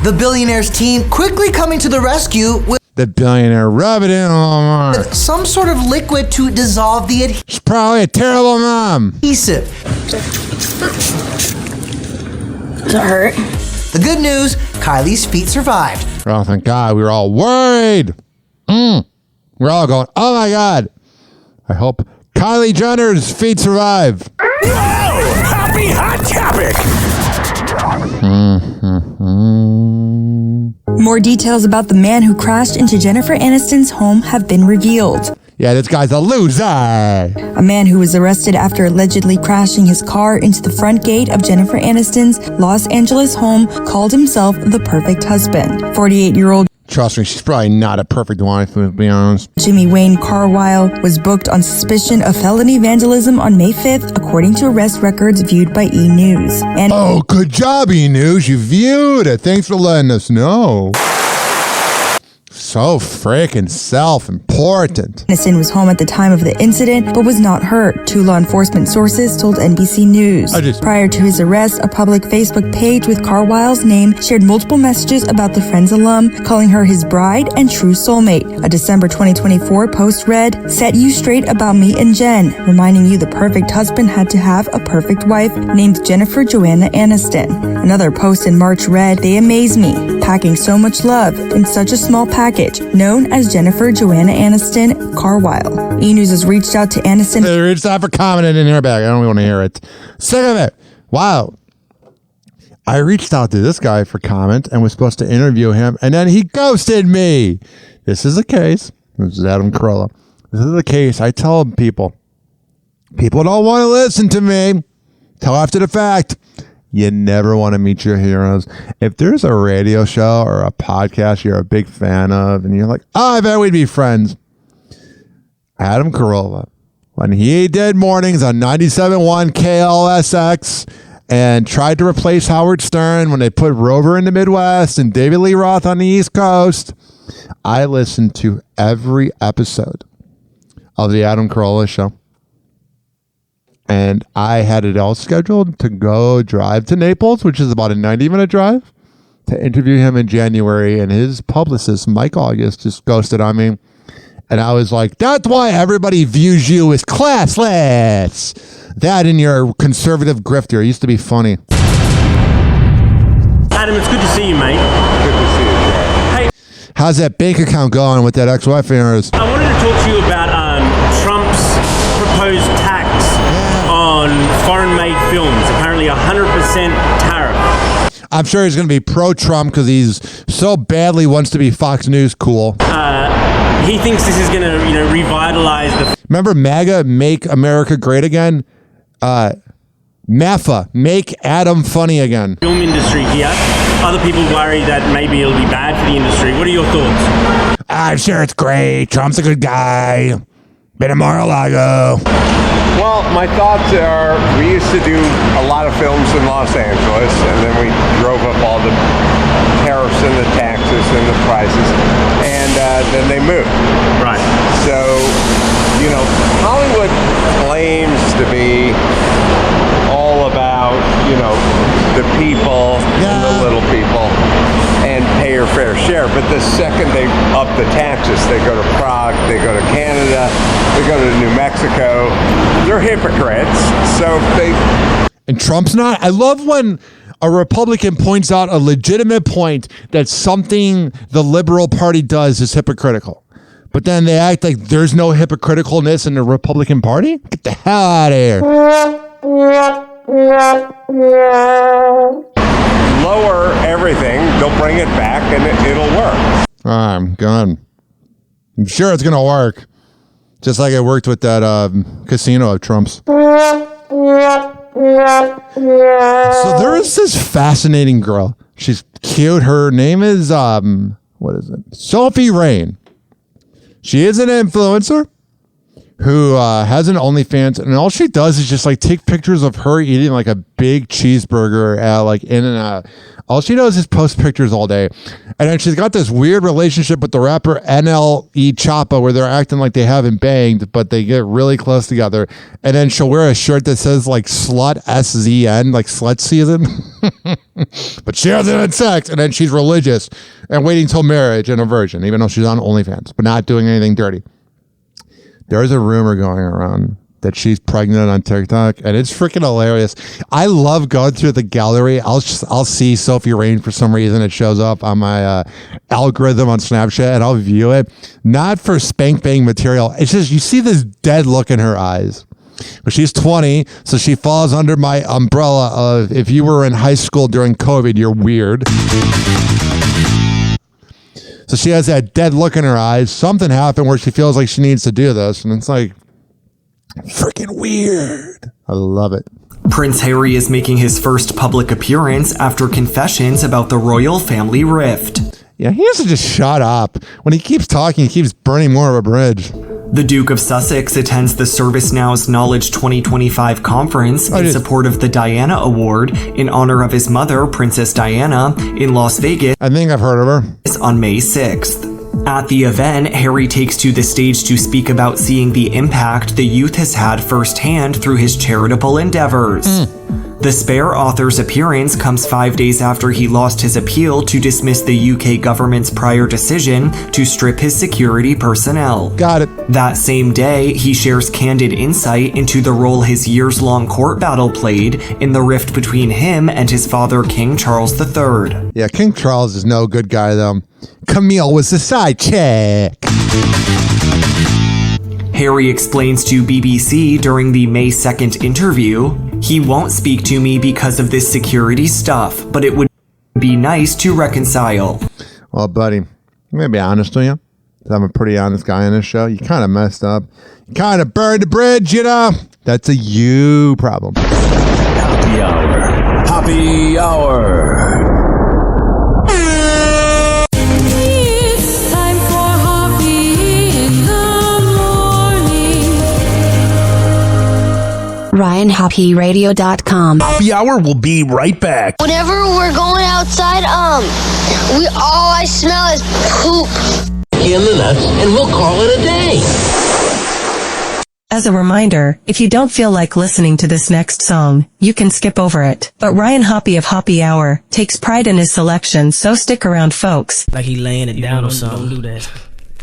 [SPEAKER 27] The billionaire's team quickly coming to the rescue with
[SPEAKER 7] The billionaire, rub it in a little more.
[SPEAKER 27] some sort of liquid to dissolve the
[SPEAKER 7] She's probably a terrible mom.
[SPEAKER 27] adhesive.
[SPEAKER 10] Does it hurt?
[SPEAKER 27] The good news, Kylie's feet survived.
[SPEAKER 7] Oh, thank God. We were all worried. We're all going, oh my God. I hope Kylie Jenner's feet survive.
[SPEAKER 15] Happy Hot Topic!
[SPEAKER 9] More details about the man who crashed into Jennifer Aniston's home have been revealed.
[SPEAKER 7] Yeah, this guy's a loser.
[SPEAKER 9] A man who was arrested after allegedly crashing his car into the front gate of Jennifer Aniston's Los Angeles home called himself the perfect husband. 48-year-old
[SPEAKER 7] Trust me, she's probably not a perfect wife, to be honest.
[SPEAKER 9] Jimmy Wayne Carwile was booked on suspicion of felony vandalism on May 5th, according to arrest records viewed by E! News. And
[SPEAKER 7] oh, good job, E! News. You viewed it. Thanks for letting us know. so freaking self-important.
[SPEAKER 9] Aniston was home at the time of the incident, but was not hurt. Two law enforcement sources told NBC News. Prior to his arrest, a public Facebook page with Carwile's name shared multiple messages about the Friends alum, calling her his bride and true soulmate. A December 2024 post read, "Set you straight about me and Jen, reminding you the perfect husband had to have a perfect wife named Jennifer Joanna Aniston." Another post in March read, "They amaze me, packing so much love in such a small package, known as Jennifer Joanna Aniston, Carwile." E! News has reached out to Aniston.
[SPEAKER 7] They reached out for comment in her bag. I don't want to hear it. Sick of it. Wow. I reached out to this guy for comment and was supposed to interview him, and then he ghosted me. This is a case. This is Adam Carolla. This is a case. I tell people don't want to listen to me. Till after the fact. You never want to meet your heroes. If there's a radio show or a podcast you're a big fan of, and you're like, oh, I bet we'd be friends. Adam Carolla, when he did mornings on 97.1 KLSX and tried to replace Howard Stern when they put Rover in the Midwest and David Lee Roth on the East Coast, I listened to every episode of the Adam Carolla Show. And I had it all scheduled to go drive to Naples, which is about a 90-minute drive, to interview him in January. And his publicist, Mike August, just ghosted on me. And I was like, that's why everybody views you as classless. That and your conservative grifter. It used to be funny.
[SPEAKER 1] Adam, it's good to see you, mate. Good to see you, Joe. Hey.
[SPEAKER 7] How's that bank account going with that ex-wife of yours?
[SPEAKER 1] I wanted to talk to you about Trump's proposed tax on foreign-made films. Apparently 100% tariff.
[SPEAKER 7] I'm sure he's going to be pro-Trump because he's so badly wants to be Fox News cool.
[SPEAKER 1] He thinks this is going to, revitalize the...
[SPEAKER 7] Remember MAGA, Make America Great Again? MAFA, Make Adam Funny Again.
[SPEAKER 1] Film industry here. Other people worry that maybe it'll be bad for the industry. What are your thoughts?
[SPEAKER 7] I'm sure it's great. Trump's a good guy. Been a Mar-a-Lago.
[SPEAKER 2] Well, my thoughts are, we used to do a lot of films in Los Angeles, and then we drove up all the tariffs and the taxes and the prices, and then they moved.
[SPEAKER 1] Right.
[SPEAKER 2] So, Hollywood claims to be all about, the people and the little people, and pay your fair share. But the second they up the taxes, they go to Prague, they go to Canada, they go to New Mexico. They're hypocrites. So
[SPEAKER 7] And Trump's not. I love when a Republican points out a legitimate point that something the liberal party does is hypocritical. But then they act like there's no hypocriticalness in the Republican Party? Get the hell out of here.
[SPEAKER 2] Lower everything, they'll bring it back, and it'll work.
[SPEAKER 7] I'm gone. I'm sure it's going to work. Just like it worked with that casino of Trump's. So there is this fascinating girl. She's cute. Her name is, Sophie Rain. She is an influencer who has an OnlyFans, and all she does is just take pictures of her eating a big cheeseburger at In-N-Out. All she does is post pictures all day. And then she's got this weird relationship with the rapper NLE Choppa where they're acting like they haven't banged, but they get really close together. And then she'll wear a shirt that says slut SZN, slut season. But she hasn't had sex, and then she's religious and waiting till marriage and a virgin, even though she's on OnlyFans, but not doing anything dirty. There's a rumor going around that she's pregnant on TikTok, and it's freaking hilarious. I love going through the gallery. I'll see Sophie Rain for some reason. It shows up on my algorithm on Snapchat, and I'll view it. Not for spank bang material. It's just you see this dead look in her eyes. But she's 20, so she falls under my umbrella of if you were in high school during COVID, you're weird. So she has that dead look in her eyes. Something happened where she feels like she needs to do this, and it's freaking weird. I love it.
[SPEAKER 3] Prince Harry is making his first public appearance after confessions about the royal family rift.
[SPEAKER 7] Yeah, he has to just shut up. When he keeps talking, he keeps burning more of a bridge.
[SPEAKER 3] The Duke of Sussex attends the ServiceNow's Knowledge 2025 conference in support of the Diana Award in honor of his mother, Princess Diana, in Las Vegas.
[SPEAKER 7] I think I've heard of her.
[SPEAKER 3] On May 6th. At the event, Harry takes to the stage to speak about seeing the impact the youth has had firsthand through his charitable endeavors. The Spare author's appearance comes 5 days after he lost his appeal to dismiss the UK government's prior decision to strip his security personnel.
[SPEAKER 7] Got it.
[SPEAKER 3] That same day, he shares candid insight into the role his years-long court battle played in the rift between him and his father, King Charles III.
[SPEAKER 7] Yeah, King Charles is no good guy, though. Camille was the side chick.
[SPEAKER 3] Harry explains to BBC during the May 2nd interview, "He won't speak to me because of this security stuff, but it would be nice to reconcile."
[SPEAKER 7] Well, buddy, I'm going to be honest with you. I'm a pretty honest guy on this show. You kind of messed up. You kind of burned the bridge, you know? That's a you problem.
[SPEAKER 14] Happy hour. Happy hour.
[SPEAKER 4] RyanHappyRadio.com.
[SPEAKER 22] Happy hour will be right back.
[SPEAKER 23] Whenever we're going outside, all I smell is poop.
[SPEAKER 24] In the nuts, and we'll call it a day.
[SPEAKER 25] As a reminder, if you don't feel like listening to this next song, you can skip over it. But Ryan Hoppe of Happy Hour takes pride in his selection, so stick around, folks.
[SPEAKER 5] Like he laying it down or something. Don't do that.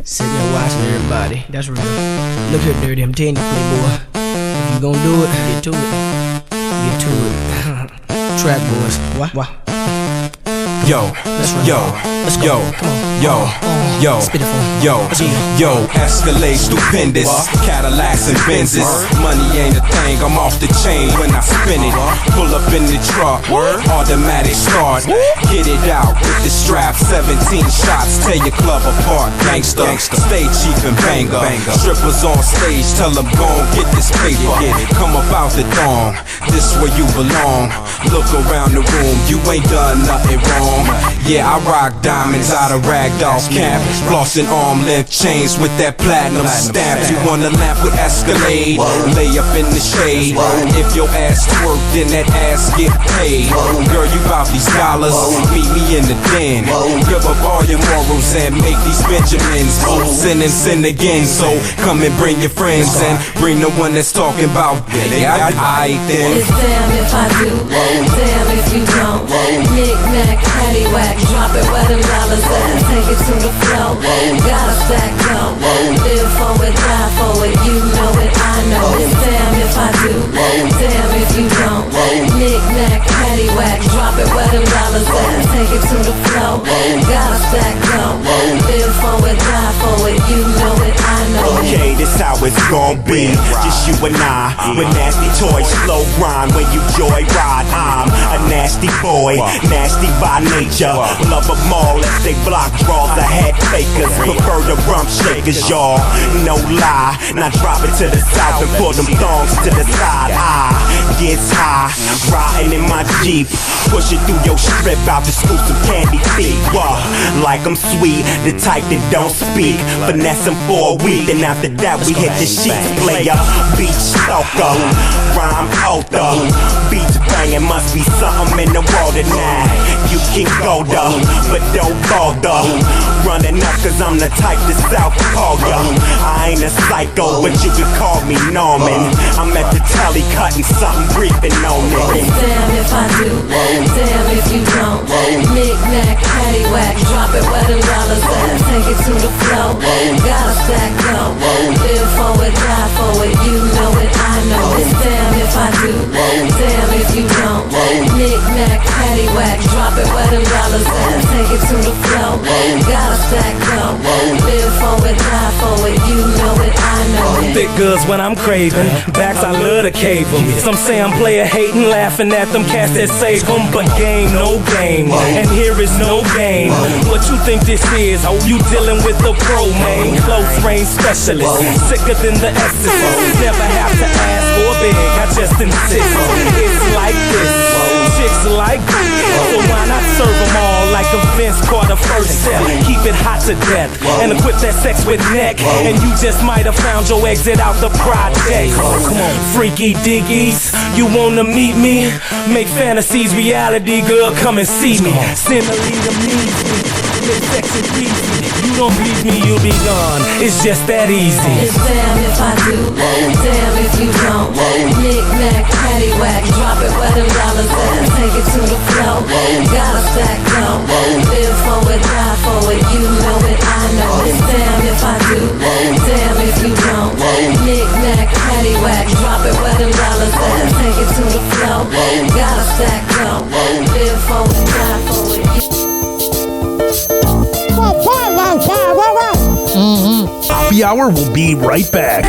[SPEAKER 5] Sitting there watching everybody. That's real. Look here, Dirty, I'm telling you, playboy. If you gonna do it, get to it. Get to it. Trap boys. What?
[SPEAKER 6] Yo,
[SPEAKER 5] let's run.
[SPEAKER 6] yo,
[SPEAKER 5] let's
[SPEAKER 6] yo,
[SPEAKER 5] go. Come on.
[SPEAKER 6] yo,
[SPEAKER 5] Spit it for me.
[SPEAKER 6] yo, Escalade stupendous, Cadillacs and Benzes. Money ain't a thing, I'm off the chain when I spin it. Pull up in the truck, automatic start. Get it out with the strap, 17 shots, tear your club apart. Gangsta, stage chief and banger. Strippers on stage, tell them gon' get this paper. Come up out the thong, this where you belong. Look around the room, you ain't done nothing wrong. Yeah, I rock diamonds out of Ragdoll's camp. Flossing arm length chains with that platinum stamp. You wanna laugh with Escalade? Lay up in the shade. If your ass twerk, then that ass get paid. Girl, you bout these dollars, meet me in the den. Give up all your morals and make these Benjamins. Sin and sin again, so come and bring your friends and bring the one that's talking about. I then.
[SPEAKER 8] It's damn if I do, damn if you don't. Knick-knack, paddywhack, drop it where them dollars at. Take it to the flow, gotta stack dough. Live for it, die for it, you know it, I know. It's damn if I do, damn if you don't. Knick-knack, paddywhack, drop it where them dollars at. Take it to the flow, gotta stack dough. Live for it, die for it, you know it, I know.
[SPEAKER 11] Okay, this how it's gon' be. Just you and I, with nasty toys, slow grind when you joyride. I'm a nasty boy, nasty by nature. Love them all as they block draws. The head fakers prefer the rump shakers, y'all. No lie, now drop it to the south and pull them thongs to the side. I gets high, riding in my Jeep, pushing through your strip out to scoop some candy feet. Like I'm sweet, the type that don't speak. Finesse them for a week, and after that we hit the sheets. Player, beach stalker, rhyme author. Beats banging, must be something in the water now. You can go though, but don't bother. Running up cause I'm the type to South call ya. I ain't a psycho, but you can call me Norman. I'm at the telly cutting something briefing on it.
[SPEAKER 8] Damn if I do, damn if you don't. Knick-knack, paddywhack, drop it where them dollars at. Take it to the flow, gotta stack dough. Live for it, die for it, you know it, I know. It's damn if I do, damn if you don't. Knick-knack, paddywhack, drop it where them dollars at. Take it to the flow, gotta stack dough. Live for it, die for it, you know it, I know it.
[SPEAKER 5] Thick goods when I'm craving, backs I love to cave them. Some say I'm player hating, laughing at them cats that save them. But game, no game, and here is no game. What you think this is? Oh, you dealing with the pro, man. Close range specialist, sicker than the S's. Never have to ask for a big, I just insist. It's like this, chicks like this. So why not serve them all like a Vince Carter first set? Keep it hot to death and equip that sex with neck. And you just might have found your exit out the project. Come on, freaky diggies, you wanna meet me? Make fantasies reality, girl, come and see me. Send a leader, meet me. It's sexy peasy. You don't please me, you'll be gone. It's just that easy.
[SPEAKER 8] It's damn if I do, damn if you don't. Knick-knack, paddywhack, drop it where them dollars at. Take it to the floor, gotta stack dough. Live for it, die for it, you know it, I know. It's damn if I do, damn if you don't. Knick-knack, paddywhack, drop it where them dollars at. Take it to the floor, gotta stack dough. Live for it, die for it.
[SPEAKER 22] Happy Hour will be right back.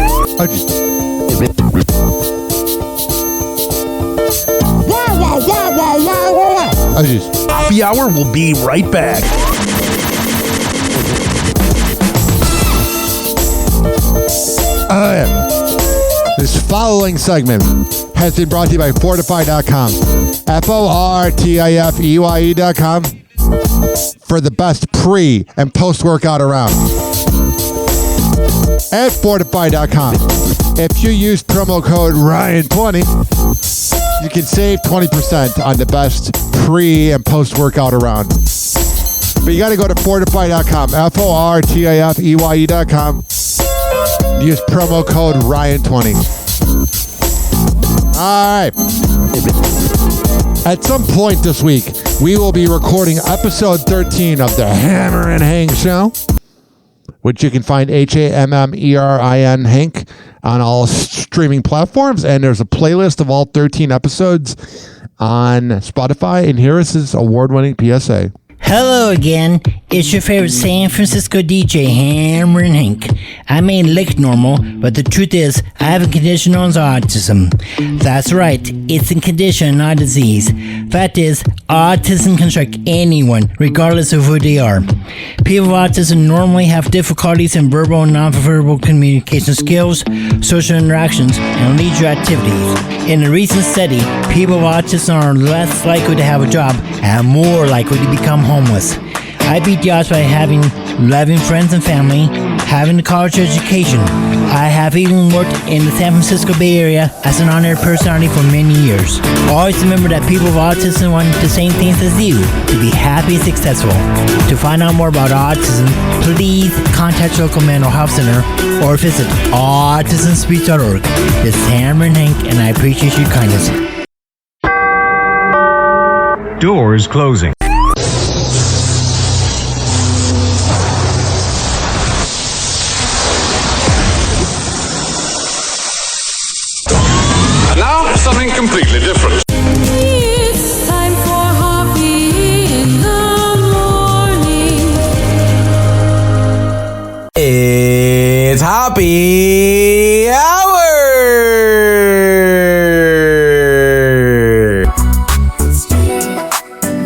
[SPEAKER 22] Happy Hour will be right back.
[SPEAKER 7] This following segment has been brought to you by Fortify.com. FORTIFEYE.com for the best pre and post workout around. At Fortify.com, if you use promo code Ryan20, you can save 20% on the best pre and post workout around. But you got to go to Fortify.com, FORTIFEYE.com. Use promo code Ryan20. All right. At some point this week, we will be recording episode 13 of the Hammer and Hang Show, which you can find HAMMERIN Hank on all streaming platforms. And there's a playlist of all 13 episodes on Spotify. And here is his award-winning PSA.
[SPEAKER 4] Hello again, it's your favorite San Francisco DJ, Hammer and Hank. I may look normal, but the truth is, I have a condition known as autism. That's right, it's a condition, not a disease. Fact is, autism can strike anyone, regardless of who they are. People with autism normally have difficulties in verbal and non-verbal communication skills, social interactions, and leisure activities. In a recent study, people with autism are less likely to have a job and more likely to become homeless. I beat the odds by having loving friends and family, having a college education. I have even worked in the San Francisco Bay Area as an honored personality for many years. Always remember that people with autism want the same things as you, to be happy and successful. To find out more about autism, please contact your local mental health center or visit autismspeech.org. This is Hammer and Hank, and I appreciate your kindness.
[SPEAKER 12] Doors closing.
[SPEAKER 15] Now, something completely different.
[SPEAKER 8] It's time for Hoppe in the morning.
[SPEAKER 13] It's Hoppe Hour!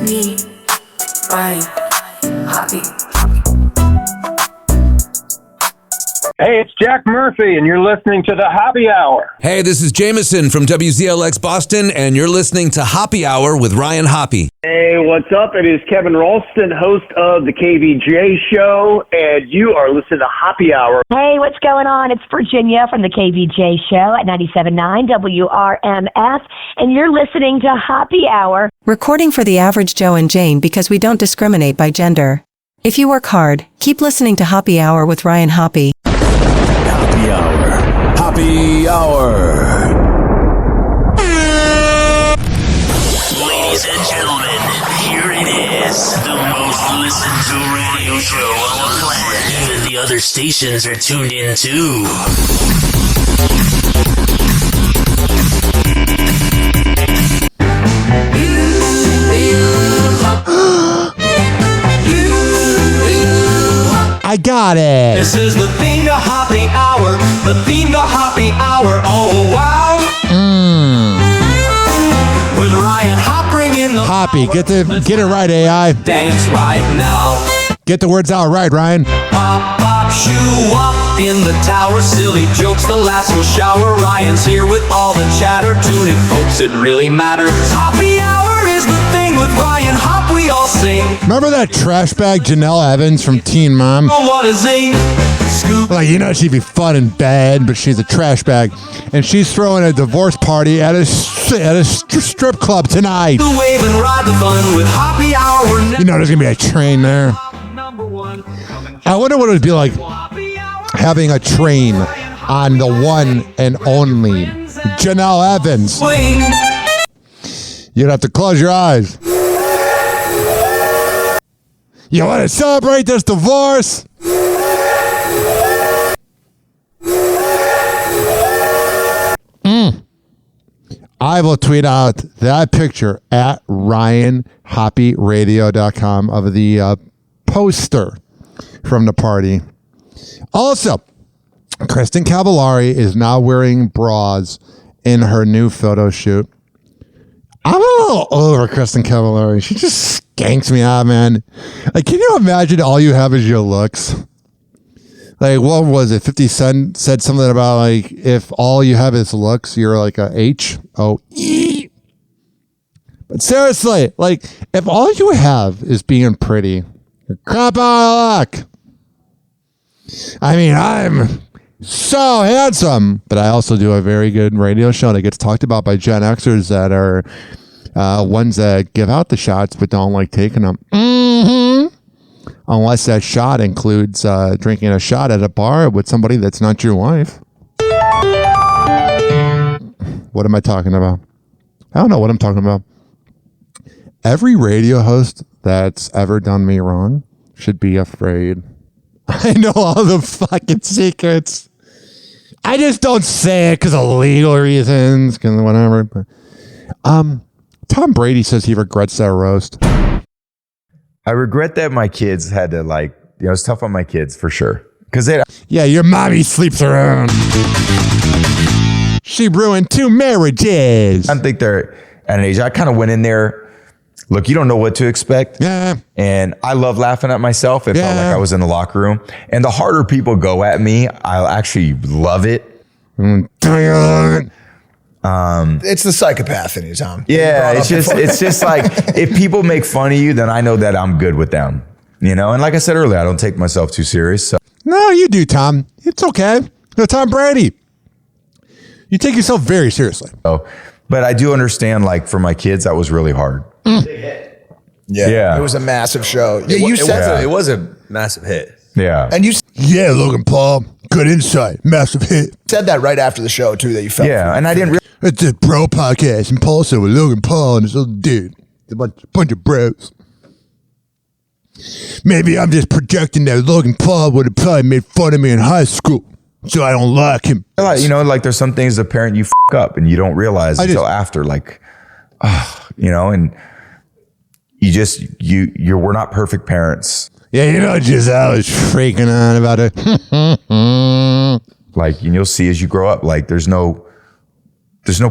[SPEAKER 8] Me, Ryan, Hoppe.
[SPEAKER 16] Hey, it's Jack Murphy, and you're listening to the Hoppe Hour.
[SPEAKER 18] Hey, this is Jameson from WZLX Boston, and you're listening to Hoppe Hour with Ryan Hoppe.
[SPEAKER 19] Hey, what's up? It is Kevin Ralston, host of the KVJ Show, and you are listening to Hoppe Hour.
[SPEAKER 21] Hey, what's going on? It's Virginia from the KVJ Show at 97.9 WRMF, and you're listening to Hoppe Hour.
[SPEAKER 25] Recording for the average Joe and Jane because we don't discriminate by gender. If you work hard, keep listening to Hoppe Hour with Ryan Hoppe.
[SPEAKER 14] Happy Hour. Happy Hour.
[SPEAKER 24] Ladies and gentlemen, here it is. The most listened to radio show on the planet. Even the other stations are tuned in too.
[SPEAKER 7] I got it.
[SPEAKER 17] This is the theme to Hoppe Hour. The theme to Hoppe Hour. Oh, wow. With Ryan Hopping in the
[SPEAKER 7] Hoppe, get it right, AI.
[SPEAKER 17] dance right now.
[SPEAKER 7] Get the words out right, Ryan.
[SPEAKER 17] Pop, pop, shoo up in the tower. Silly jokes, the last will shower. Ryan's here with all the chatter. Tune in, folks, it really matters. Hoppe Hour is the thing with Ryan Hop. We all sing.
[SPEAKER 7] Remember that trash bag Janelle Evans from Teen Mom?
[SPEAKER 17] Oh, what a zing. Scoop.
[SPEAKER 7] Like, you know, she'd be fun and bad, but she's a trash bag. And she's throwing a divorce party at a strip club tonight.
[SPEAKER 17] The wave and ride the fun with Hoppe Hour.
[SPEAKER 7] You know there's going to be a train there. I wonder what it would be like having a train on the one and only Janelle Evans. You'd have to close your eyes. You want to celebrate this divorce? I will tweet out that picture at RyanHoppyRadio.com of the poster from the party. Also, Kristen Cavallari is now wearing bras in her new photo shoot. I'm a little over Kristen Cavallari. She just skanks me out, man. Like, can you imagine all you have is your looks? Like, what was it? 50 Cent said something about, like, if all you have is looks, you're like a H-O-E. But seriously, like, if all you have is being pretty, you're crap out of luck. I mean, I'm so handsome, but I also do a very good radio show that gets talked about by Gen Xers that are ones that give out the shots but don't like taking them. Unless that shot includes drinking a shot at a bar with somebody that's not your wife. What am I talking about? I don't know what I'm talking about. Every radio host that's ever done me wrong should be afraid. I know all the fucking secrets. I just don't say it because of legal reasons, because whatever. But, Tom Brady says he regrets that roast.
[SPEAKER 1] I regret that my kids had to, like, you know, it's tough on my kids for sure.
[SPEAKER 7] Yeah, your mommy sleeps around. She ruined 2 marriages.
[SPEAKER 1] I think they're at an age. I kind of went in there. Look, you don't know what to expect.
[SPEAKER 7] Yeah.
[SPEAKER 1] And I love laughing at myself. It felt like I was in the locker room. And the harder people go at me, I'll actually love it.
[SPEAKER 2] It's the psychopath in you, Tom.
[SPEAKER 1] Yeah, it's just like, if people make fun of you, then I know that I'm good with them. You know, and like I said earlier, I don't take myself too serious. So.
[SPEAKER 7] No, you do, Tom. It's okay. You're Tom Brady. You take yourself very seriously.
[SPEAKER 1] Oh, but I do understand, like, for my kids, that was really hard.
[SPEAKER 2] Yeah. It was a massive show. Yeah, you said
[SPEAKER 9] it was a massive hit.
[SPEAKER 1] Yeah.
[SPEAKER 2] And you
[SPEAKER 7] Logan Paul, good insight, massive hit.
[SPEAKER 2] Said that right after the show too, that you felt.
[SPEAKER 1] Yeah, and I didn't.
[SPEAKER 7] It's a bro podcast, and Paul said with Logan Paul and this little dude, a bunch of bros. Maybe I'm just projecting that Logan Paul would have probably made fun of me in high school, so I don't like him.
[SPEAKER 1] You know, like, there's some things as a parent you up and you don't realize until after, like, you know, and we're not perfect parents.
[SPEAKER 7] Yeah, you know, Giselle is freaking out about it.
[SPEAKER 1] Like, and you'll see as you grow up, like, there's no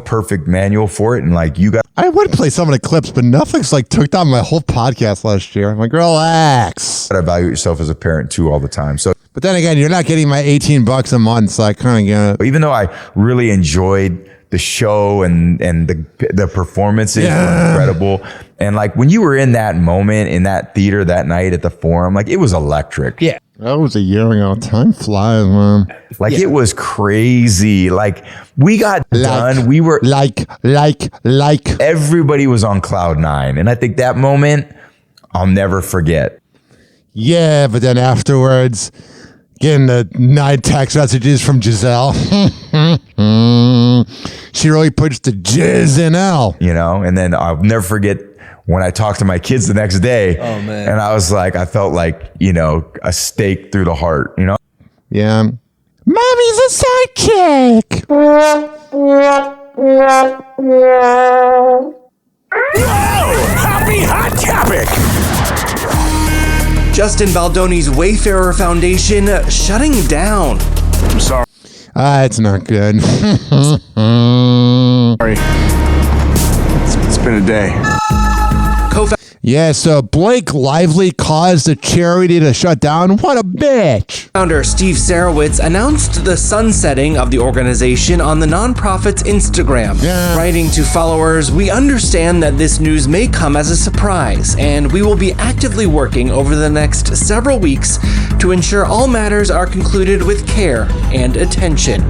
[SPEAKER 1] perfect manual for it, and like, you got.
[SPEAKER 7] I would play some of the clips, but Netflix like took down my whole podcast last year. I'm like, relax.
[SPEAKER 1] Gotta evaluate yourself as a parent too all the time. So,
[SPEAKER 7] but then again, you're not getting my $18 a month, so I kind of get it.
[SPEAKER 1] Even though I really enjoyed the show and the performances were incredible, and like, when you were in that moment in that theater that night at the Forum, like, it was electric.
[SPEAKER 7] Yeah. That was a year ago. Time flies, man.
[SPEAKER 1] Like, it was crazy. Like, we got done. We were
[SPEAKER 7] like.
[SPEAKER 1] Everybody was on cloud 9. And I think that moment, I'll never forget.
[SPEAKER 7] Yeah, but then afterwards, getting the 9 text messages from Giselle. She really puts the jizz in L.
[SPEAKER 1] You know, and then I'll never forget when I talked to my kids the next day.
[SPEAKER 9] Oh, man.
[SPEAKER 1] And I was like, I felt like, you know, a stake through the heart, you know?
[SPEAKER 7] Yeah. Mommy's a sidekick.
[SPEAKER 14] Happy Hot Topic.
[SPEAKER 3] Justin Baldoni's Wayfarer Foundation shutting down.
[SPEAKER 14] I'm sorry.
[SPEAKER 7] It's not good.
[SPEAKER 14] Sorry. It's been a day.
[SPEAKER 7] Yeah, so Blake Lively caused a charity to shut down. What a bitch.
[SPEAKER 3] Founder Steve Sarowitz announced the sunsetting of the organization on the nonprofit's Instagram. Writing to followers, "We understand that this news may come as a surprise, and we will be actively working over the next several weeks to ensure all matters are concluded with care and attention."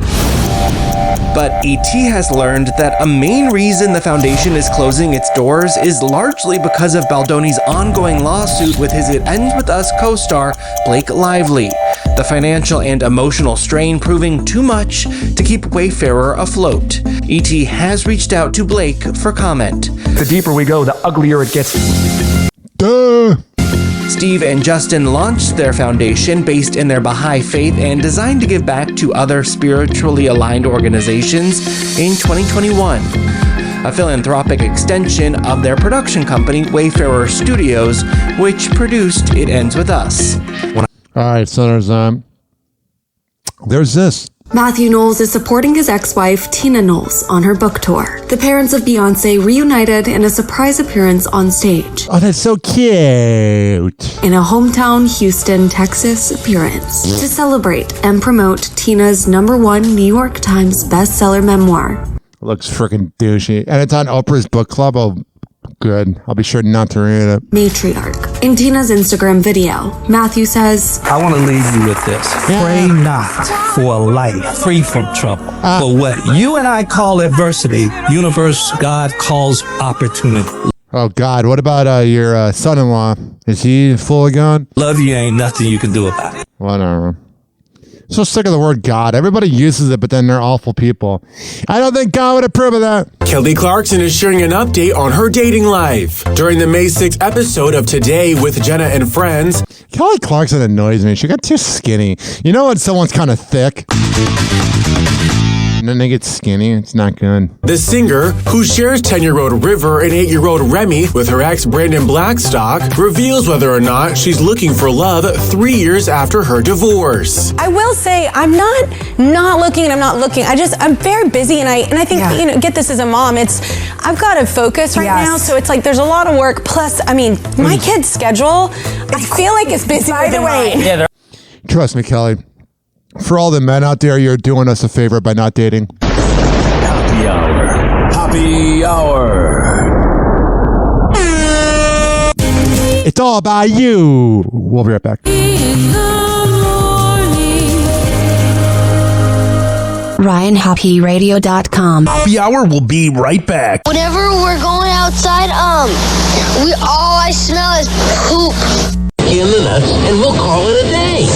[SPEAKER 6] But ET has learned that a main reason the foundation is closing its doors is largely because of Baldoni's ongoing lawsuit with his It Ends With Us co-star Blake Lively. The financial and emotional strain proving too much to keep Wayfarer afloat. ET has reached out to Blake for comment.
[SPEAKER 10] The deeper we go, the uglier it gets.
[SPEAKER 7] Duh.
[SPEAKER 6] Steve and Justin launched their foundation based in their Baha'i faith and designed to give back to other spiritually aligned organizations in 2021. A philanthropic extension of their production company, Wayfarer Studios, which produced It Ends With Us.
[SPEAKER 7] All right, so there's this.
[SPEAKER 11] Matthew Knowles is supporting his ex-wife, Tina Knowles, on her book tour. The parents of Beyoncé reunited in a surprise appearance on stage.
[SPEAKER 7] Oh, that's so cute.
[SPEAKER 11] In a hometown Houston, Texas appearance to celebrate and promote Tina's #1 New York Times bestseller memoir.
[SPEAKER 7] Looks freaking douchey. And it's on Oprah's book club. Oh, good. I'll be sure not to read it.
[SPEAKER 11] Matriarch. In Tina's Instagram video, Matthew says,
[SPEAKER 5] I want to leave you with this. Pray not for a life free from trouble. For what you and I call adversity, universe, God calls opportunity.
[SPEAKER 7] Oh, God. What about your son-in-law? Is he full of gun?
[SPEAKER 5] Love you ain't nothing you can do about it.
[SPEAKER 7] Whatever. So sick of the word God. Everybody uses it, but then they're awful people. I don't think God would approve of that.
[SPEAKER 20] Kelly Clarkson is sharing an update on her dating life. During the May 6th episode of Today with Jenna and Friends,
[SPEAKER 7] Kelly Clarkson annoys me. She got too skinny. You know when someone's kind of thick? And then they get skinny. It's not good.
[SPEAKER 20] the singer, who shares 10-year-old River and 8-year-old Remy with her ex Brandon Blackstock, reveals whether or not she's looking for love 3 years after her divorce.
[SPEAKER 23] I will say I'm not looking and I'm not looking. I'm very busy and I think get this as a mom. I've got to focus right now, so it's like there's a lot of work. Plus, I mean, my kid's schedule, I feel like it's busy by the way.
[SPEAKER 7] Yeah, trust me, Kelly. For all the men out there, you're doing us a favor by not dating.
[SPEAKER 24] Happy hour. Happy hour.
[SPEAKER 7] It's all about you. We'll be right back.
[SPEAKER 26] RyanHappyRadio.com.
[SPEAKER 22] Happy hour will be right back.
[SPEAKER 27] Whenever we're going outside, all I smell is poop.
[SPEAKER 24] In the nuts, and we'll call it a day.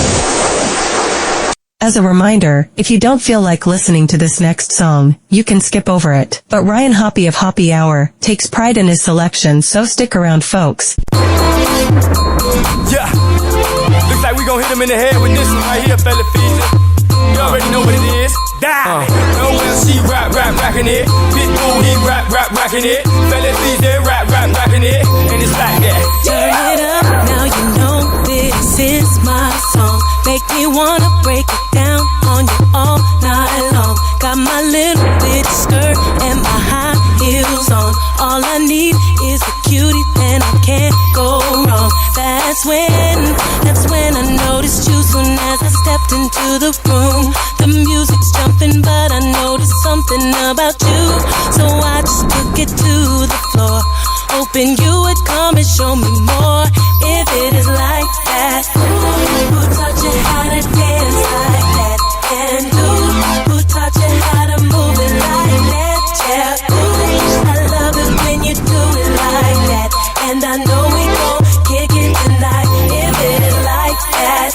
[SPEAKER 25] As a reminder, if you don't feel like listening to this next song, you can skip over it. But Ryan Hoppe of Happy Hour takes pride in his selection, so stick around, folks.
[SPEAKER 28] Yeah, looks like we gon' hit him in the head with this one right here, fella feezy. You already know what it is. Die. OLC rockin' it. Pitbull, he rockin' it. Fella feezy rockin' it. And it's like that.
[SPEAKER 29] Turn it up, now you know this is my song. Make me wanna break it down on you all night long. Got my little bitty skirt and my high heels on. All I need is a cutie and I can't go wrong. That's when I noticed you soon as I stepped into the room. The music's jumping but I noticed something about you. So I just took it to the floor. Hoping you would come and show me more. If it is like that, who taught you how to dance like that? And who taught you how to move it like that? Yeah, ooh, I love it when you do it like that. And I know we gon' kick it tonight. If it is like that,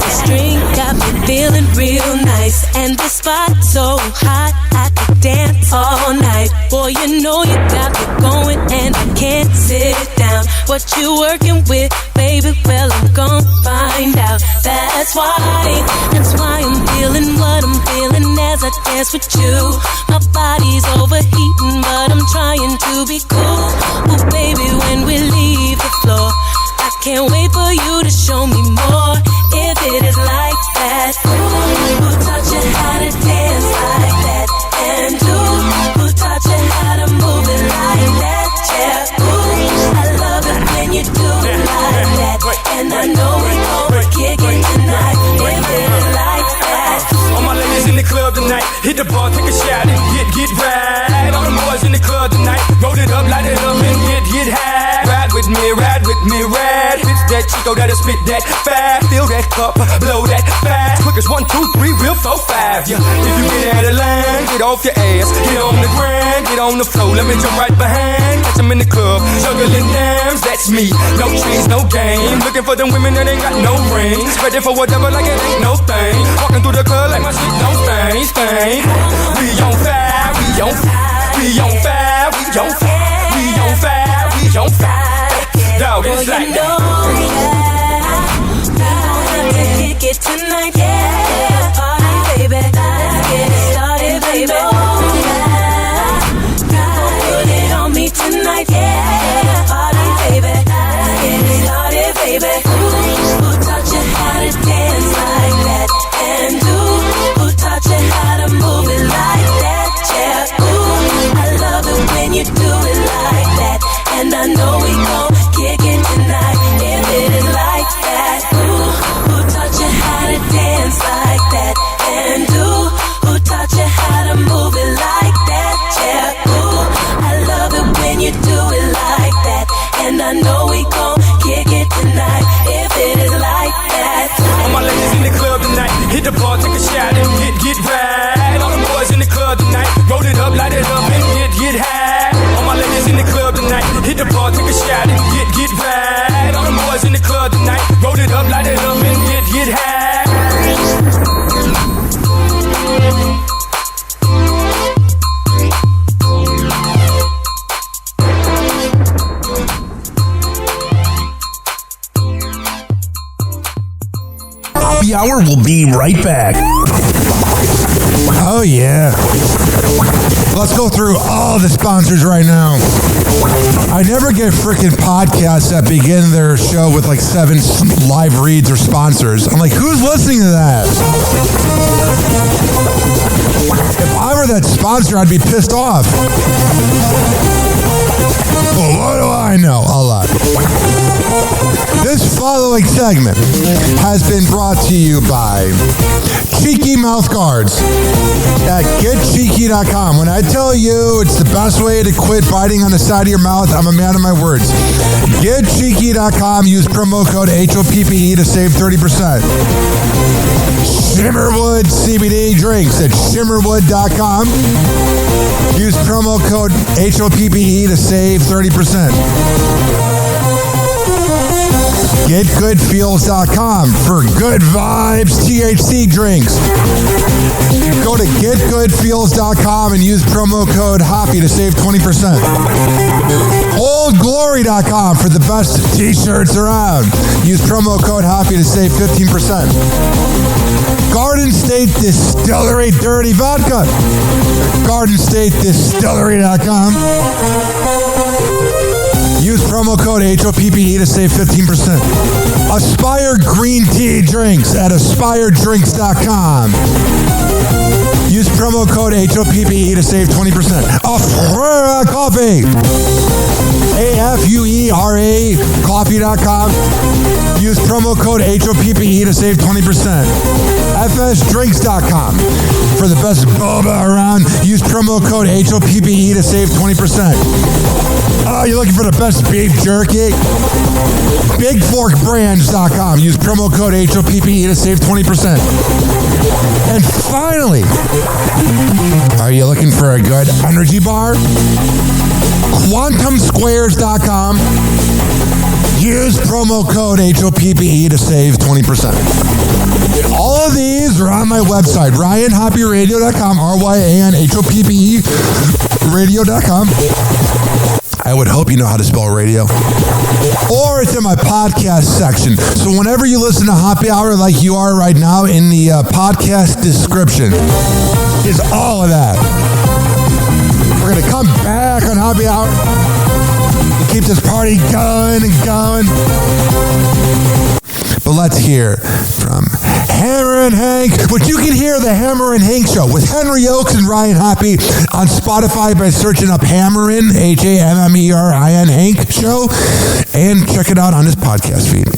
[SPEAKER 29] this drink got me feeling real nice. And this spot so hot, I could dance all night. Boy, you know you got me going and I can't sit down. What you working with, baby? Well, I'm gon' find out. That's why I'm feeling what I'm feeling as I dance with you. My body's overheating, but I'm trying to be cool. Oh, baby, when we leave the floor, I can't wait for you to show me more. If it is like that, who taught you how to dance like that? And who taught you how to move it like that? Yeah, ooh, I love it when you do it like that. And I know we gon' kick it tonight. If it is like that.
[SPEAKER 28] All my ladies in the club tonight, hit the bar, take a shot and get right. All the boys in the club tonight, roll it up, light it up and get high. Ride with me, ride. It's that Chico that'll spit that fast. Fill that cup, blow that fast. Quick as 1, 2, 3, real 4, 5. Yeah, if you get out of line. off your ass. Get on the ground, get on the floor. Let me jump right behind. Catch 'em in the club, juggling dams. That's me. No chains, no game. Looking for them women that ain't got no rings. Ready for whatever like it ain't no thing. Walking through the club like my shit don't stain. We on fire, we on fire, we on fire, we on fire, we on fire, we on fire. Dog, it's like that.
[SPEAKER 29] Kick it tonight, yeah. Party, baby. Let's get it started, baby. Put it on me tonight, yeah. Party, baby. Let's get it started, baby. Who taught you how to dance like that? And who taught you how to move it like that? Yeah, ooh, I love it when you do it like that. And I know we gon' kick it tonight if it is like that. Who taught you how to dance like that? And who taught you how to move it like that? Yeah, ooh, I love it when you do it like that. And I know we gon' kick it tonight if it is like that.
[SPEAKER 28] All my ladies in the club tonight, hit the bar, take a shot and get right. All the boys in the club tonight, roll it up, light it up and get high. All my ladies in the club tonight, hit the bar, take a shot and get right. All the boys in the club tonight, roll it up, light it up and get high.
[SPEAKER 22] Happy Hour will be right back.
[SPEAKER 7] Oh, yeah. Let's go through all the sponsors right now. I never get freaking podcasts that begin their show with like 7 live reads or sponsors. I'm like, who's listening to that? If I were that sponsor, I'd be pissed off. Well, what do I know? A lot. This following segment has been brought to you by Cheeky Mouth Guards at getcheeky.com. When I tell you it's the best way to quit biting on the side of your mouth, I'm a man of my words. Getcheeky.com. Use promo code HOPPE to save 30%. Shimmerwood CBD drinks at shimmerwood.com. Use promo code HOPPE to save 30%. GetGoodFeels.com for good vibes THC drinks. Go to GetGoodFeels.com and use promo code HOPPY to save 20%. OldGlory.com for the best t-shirts around. Use promo code HOPPY to save 15%. Garden State Distillery Dirty Vodka. GardenStateDistillery.com. Use promo code HOPPE to save 15%. Aspire Green Tea Drinks at AspireDrinks.com. Use promo code HOPPE to save 20%. Afura Coffee. AFUERA Coffee.com. Use promo code HOPPE to save 20%. FSDrinks.com. For the best boba around, use promo code HOPPE to save 20%. Oh, you're looking for the best beef jerky? BigForkBrands.com. Use promo code HOPPE to save 20%. And finally, are you looking for a good energy bar? QuantumSquares.com. Use promo code HOPPE to save 20%. All of these are on my website, RyanHoppyRadio.com, RYANHOPPE radio.com. I would hope you know how to spell radio. Or it's in my podcast section. So whenever you listen to Happy Hour like you are right now, in the podcast description is all of that. We're going to come back on Happy Hour and keep this party going and going. But let's hear from Hammer and Hank, which you can hear the Hammer and Hank Show with Henry Oakes and Ryan Hoppe on Spotify by searching up Hammerin, HAMMERIN Hank Show, and check it out on his podcast feed.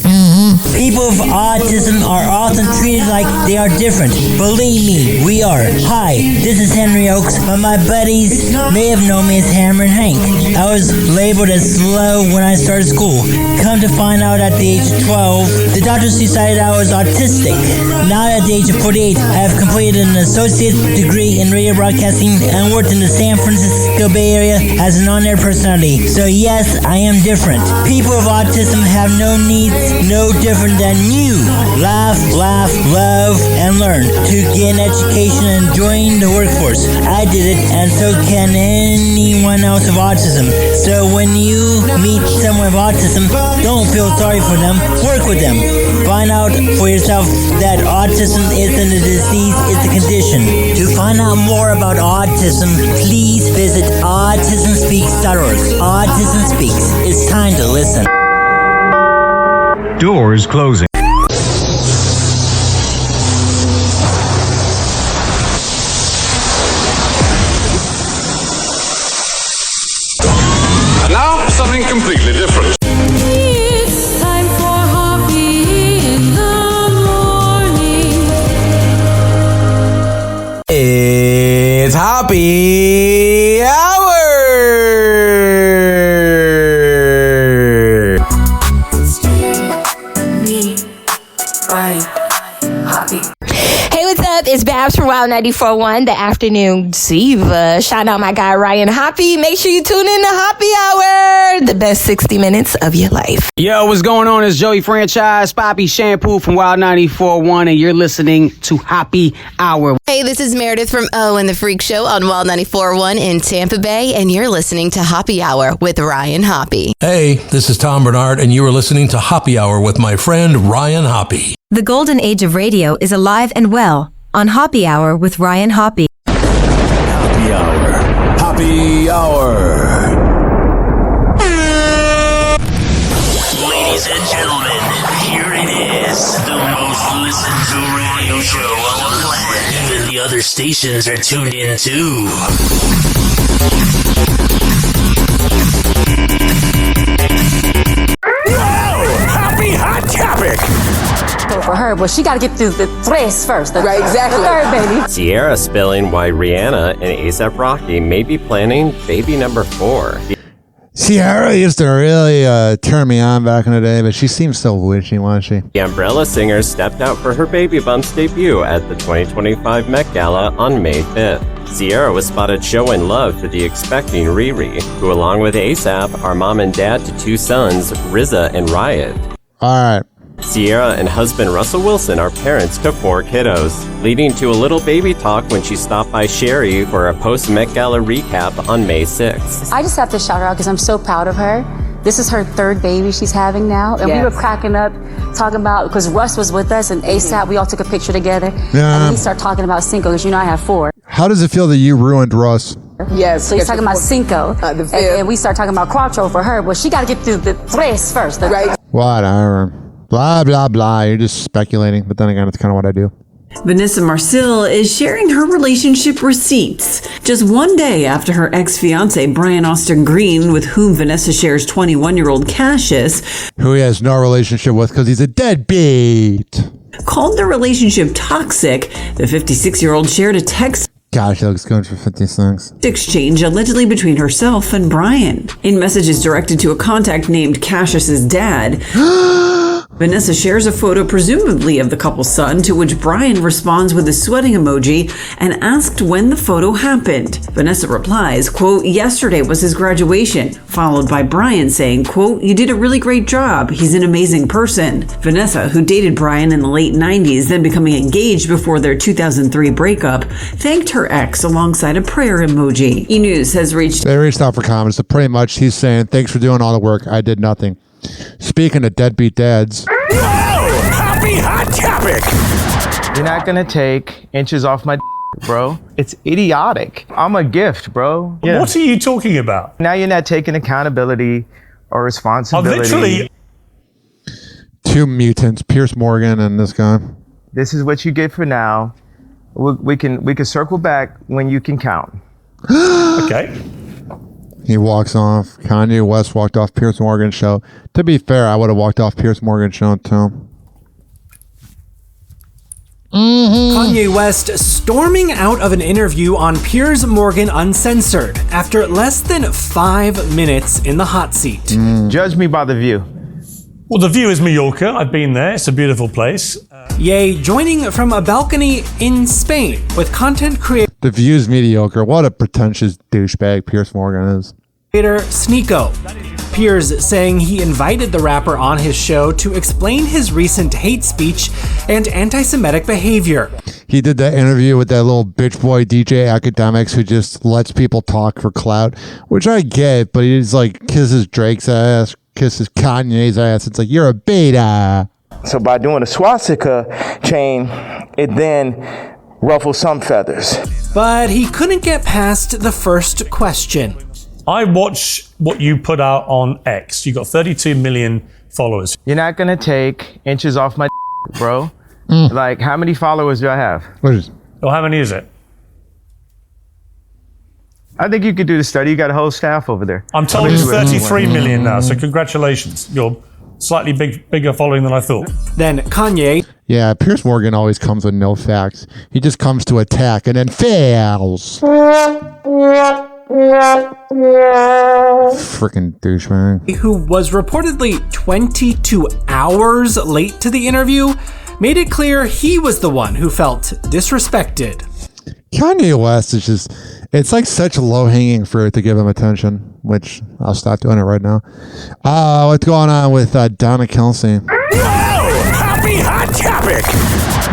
[SPEAKER 4] People with autism are often treated like they are different. Believe me, we are. Hi, this is Henry Oakes, but my buddies may have known me as Hammer and Hank. I was labeled as slow when I started school. Come to find out at the age of 12, the doctors decided I was autistic. Now I at the age of 48, I have completed an associate degree in radio broadcasting and worked in the San Francisco Bay Area as an on-air personality. So yes, I am different. People with autism have no needs, no different than you. Laugh, love, and learn to get an education and join the workforce. I did it, and so can anyone else with autism. So when you meet someone with autism, don't feel sorry for them. Work with them. Find out for yourself that autism isn't a disease, it's a condition. To find out more about autism, please visit autismspeaks.org. Autism Speaks. It's time to listen.
[SPEAKER 8] Doors closing.
[SPEAKER 14] And now, something completely different.
[SPEAKER 29] It's time for Hoppe in the morning.
[SPEAKER 12] It's Hoppe Hour!
[SPEAKER 13] Hey, what's up? It's Babs from Wild 94.1, the afternoon diva. Shout out my guy Ryan Hoppe. Make sure you tune in to Hoppe Hour, the best 60 minutes of your life.
[SPEAKER 15] Yo, what's going on? It's Joey Franchise, Poppy Shampoo from Wild 94.1, and you're listening to Hoppe Hour.
[SPEAKER 16] Hey, this is Meredith from O and the Freak Show on Wild 94.1 in Tampa Bay, and you're listening to Hoppe Hour with Ryan Hoppe.
[SPEAKER 18] Hey, this is Tom Bernard, and you are listening to Hoppe Hour with my friend Ryan Hoppe.
[SPEAKER 19] The golden age of radio is alive and well on Hoppe Hour with Ryan Hoppe.
[SPEAKER 14] Hoppe Hour. Hoppe Hour.
[SPEAKER 24] Ladies and gentlemen, here it is. The most listened to radio show on the planet. Even the other stations are tuned in too.
[SPEAKER 14] Whoa! Happy Hot Topic!
[SPEAKER 21] For her, well, she got to get through the tres first. Right, exactly. The third baby.
[SPEAKER 26] Sierra spilling why Rihanna and A$AP Rocky may be planning baby number 4.
[SPEAKER 7] Sierra used to really turn me on back in the day, but she seems so wishy-washy.
[SPEAKER 26] The Umbrella singer stepped out for her Baby Bumps debut at the 2025 Met Gala on May 5th. Sierra was spotted showing love to the expecting Riri, who along with A$AP are mom and dad to 2 sons, RZA and Riot.
[SPEAKER 7] All right.
[SPEAKER 26] Sierra and husband Russell Wilson are parents to 4 kiddos, leading to a little baby talk when she stopped by Sherry for a post-Met Gala recap on May 6th.
[SPEAKER 21] I just have to shout her out because I'm so proud of her. This is her 3rd baby she's having now. And we were cracking up, talking about, because Russ was with us and A$AP, we all took a picture together.
[SPEAKER 7] Yeah.
[SPEAKER 21] And we start talking about Cinco, because you know I have 4.
[SPEAKER 7] How does it feel that you ruined Russ?
[SPEAKER 21] Yes. So he's talking about Cinco. And we start talking about Quattro for her. Well, she got to get through the tres first. Right.
[SPEAKER 7] Whatever. Blah, blah, blah. You're just speculating. But then again, it's kind of what I do.
[SPEAKER 30] Vanessa Marcil is sharing her relationship receipts just one day after her ex-fiancé Brian Austin Green, with whom Vanessa shares 21-year-old Cassius,
[SPEAKER 7] who he has no relationship with because he's a deadbeat,
[SPEAKER 30] called their relationship toxic. The 56-year-old shared a text
[SPEAKER 7] Gosh, it looks good for 56.
[SPEAKER 30] exchange allegedly between herself and Brian. In messages directed to a contact named Cassius's dad, Vanessa shares a photo presumably of the couple's son, to which Brian responds with a sweating emoji and asked when the photo happened. Vanessa replies, quote, "Yesterday was his graduation," followed by Brian saying, quote, "You did a really great job. He's an amazing person." Vanessa, who dated Brian in the late 90s, then becoming engaged before their 2003 breakup, thanked her ex alongside a prayer emoji. E-News has reached...
[SPEAKER 7] They reached out for comments, so pretty much he's saying, thanks for doing all the work. I did nothing. Speaking of deadbeat dads.
[SPEAKER 14] Whoa! Happy Hot Topic!
[SPEAKER 31] You're not gonna take inches off my bro. It's idiotic. I'm a gift, bro. Yeah.
[SPEAKER 32] What are you talking about?
[SPEAKER 31] Now you're not taking accountability or responsibility.
[SPEAKER 32] Literally.
[SPEAKER 7] 2 mutants, Pierce Morgan and this guy.
[SPEAKER 31] This is what you get for now. We can circle back when you can count.
[SPEAKER 32] Okay.
[SPEAKER 7] He walks off. Kanye West walked off Pierce Morgan's show. To be fair, I would have walked off Pierce Morgan's show too.
[SPEAKER 33] Kanye West storming out of an interview on Piers Morgan Uncensored after less than 5 minutes in the hot seat.
[SPEAKER 31] Judge me by the view.
[SPEAKER 32] Well, the view is Mallorca. I've been there. It's a beautiful place.
[SPEAKER 33] Ye joining from a balcony in Spain with content creator
[SPEAKER 7] The view's mediocre. What a pretentious douchebag Piers Morgan is.
[SPEAKER 33] Sneeko. Piers saying he invited the rapper on his show to explain his recent hate speech and anti-Semitic behavior.
[SPEAKER 7] He did that interview with that little bitch boy DJ Academics who just lets people talk for clout, which I get, but he's like kisses Drake's ass, kisses Kanye's ass. It's like, you're a beta.
[SPEAKER 31] So by doing a swastika chain, it then ruffles some feathers.
[SPEAKER 33] But he couldn't get past the first question.
[SPEAKER 32] I watch what you put out on X. You got 32 million followers.
[SPEAKER 31] You're not gonna take inches off my bro. Like, how many followers do I have?
[SPEAKER 32] Well, how many is it?
[SPEAKER 31] I think you could do the study. You got a whole staff over there.
[SPEAKER 32] I'm told it's 33 million now, so congratulations. You're slightly bigger following than I thought.
[SPEAKER 33] Then Kanye.
[SPEAKER 7] Yeah, Piers Morgan always comes with no facts. He just comes to attack and then fails. Freaking douchebag.
[SPEAKER 33] Who was reportedly 22 hours late to the interview, made it clear he was the one who felt disrespected.
[SPEAKER 7] Kanye West is just, it's like such low-hanging fruit to give him attention, which I'll stop doing it right now. What's going on with Donna Kelsey?
[SPEAKER 14] Happy Hot Topic!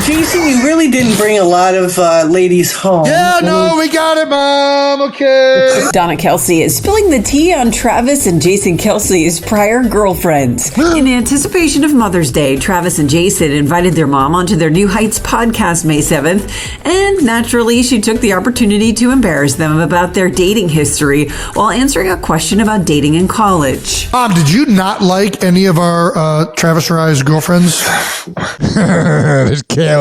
[SPEAKER 1] Jason, you really didn't bring a lot of ladies home.
[SPEAKER 2] Yeah, no, we got it, Mom. Okay.
[SPEAKER 30] Donna Kelsey is spilling the tea on Travis and Jason Kelsey's prior girlfriends. In anticipation of Mother's Day, Travis and Jason invited their mom onto their New Heights podcast May 7th, and naturally, she took the opportunity to embarrass them about their dating history while answering a question about dating in college.
[SPEAKER 2] Mom, did you not like any of our Travis or I's girlfriends?
[SPEAKER 7] There's Kayla.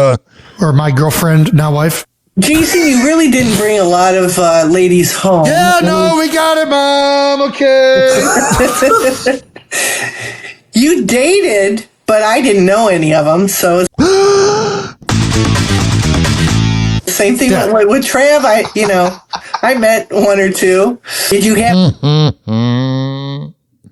[SPEAKER 2] Or my girlfriend, now wife.
[SPEAKER 1] Jason, you really didn't bring a lot of ladies home.
[SPEAKER 2] Yeah, no, we got it, Mom. Okay.
[SPEAKER 1] You dated, but I didn't know any of them, so. Same thing with Trav. I met one or two. Did you have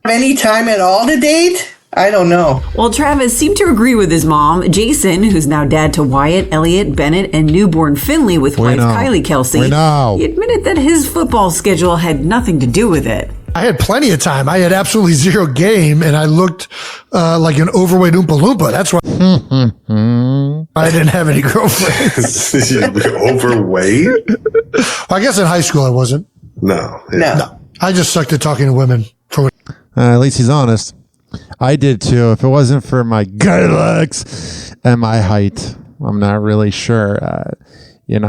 [SPEAKER 1] any time at all to date? I don't know.
[SPEAKER 30] While Travis seemed to agree with his mom, Jason, who's now dad to Wyatt, Elliot, Bennett, and newborn Finley with wife Kylie Kelsey, he admitted that his football schedule had nothing to do with it.
[SPEAKER 2] I had plenty of time. I had absolutely zero game, and I looked like an overweight Oompa Loompa. That's why I didn't have any girlfriends.
[SPEAKER 3] Overweight?
[SPEAKER 2] Well, I guess in high school I wasn't.
[SPEAKER 3] No.
[SPEAKER 2] I just sucked at talking to women.
[SPEAKER 7] At least he's honest. I did too. If it wasn't for my good looks and my height, I'm not really sure, if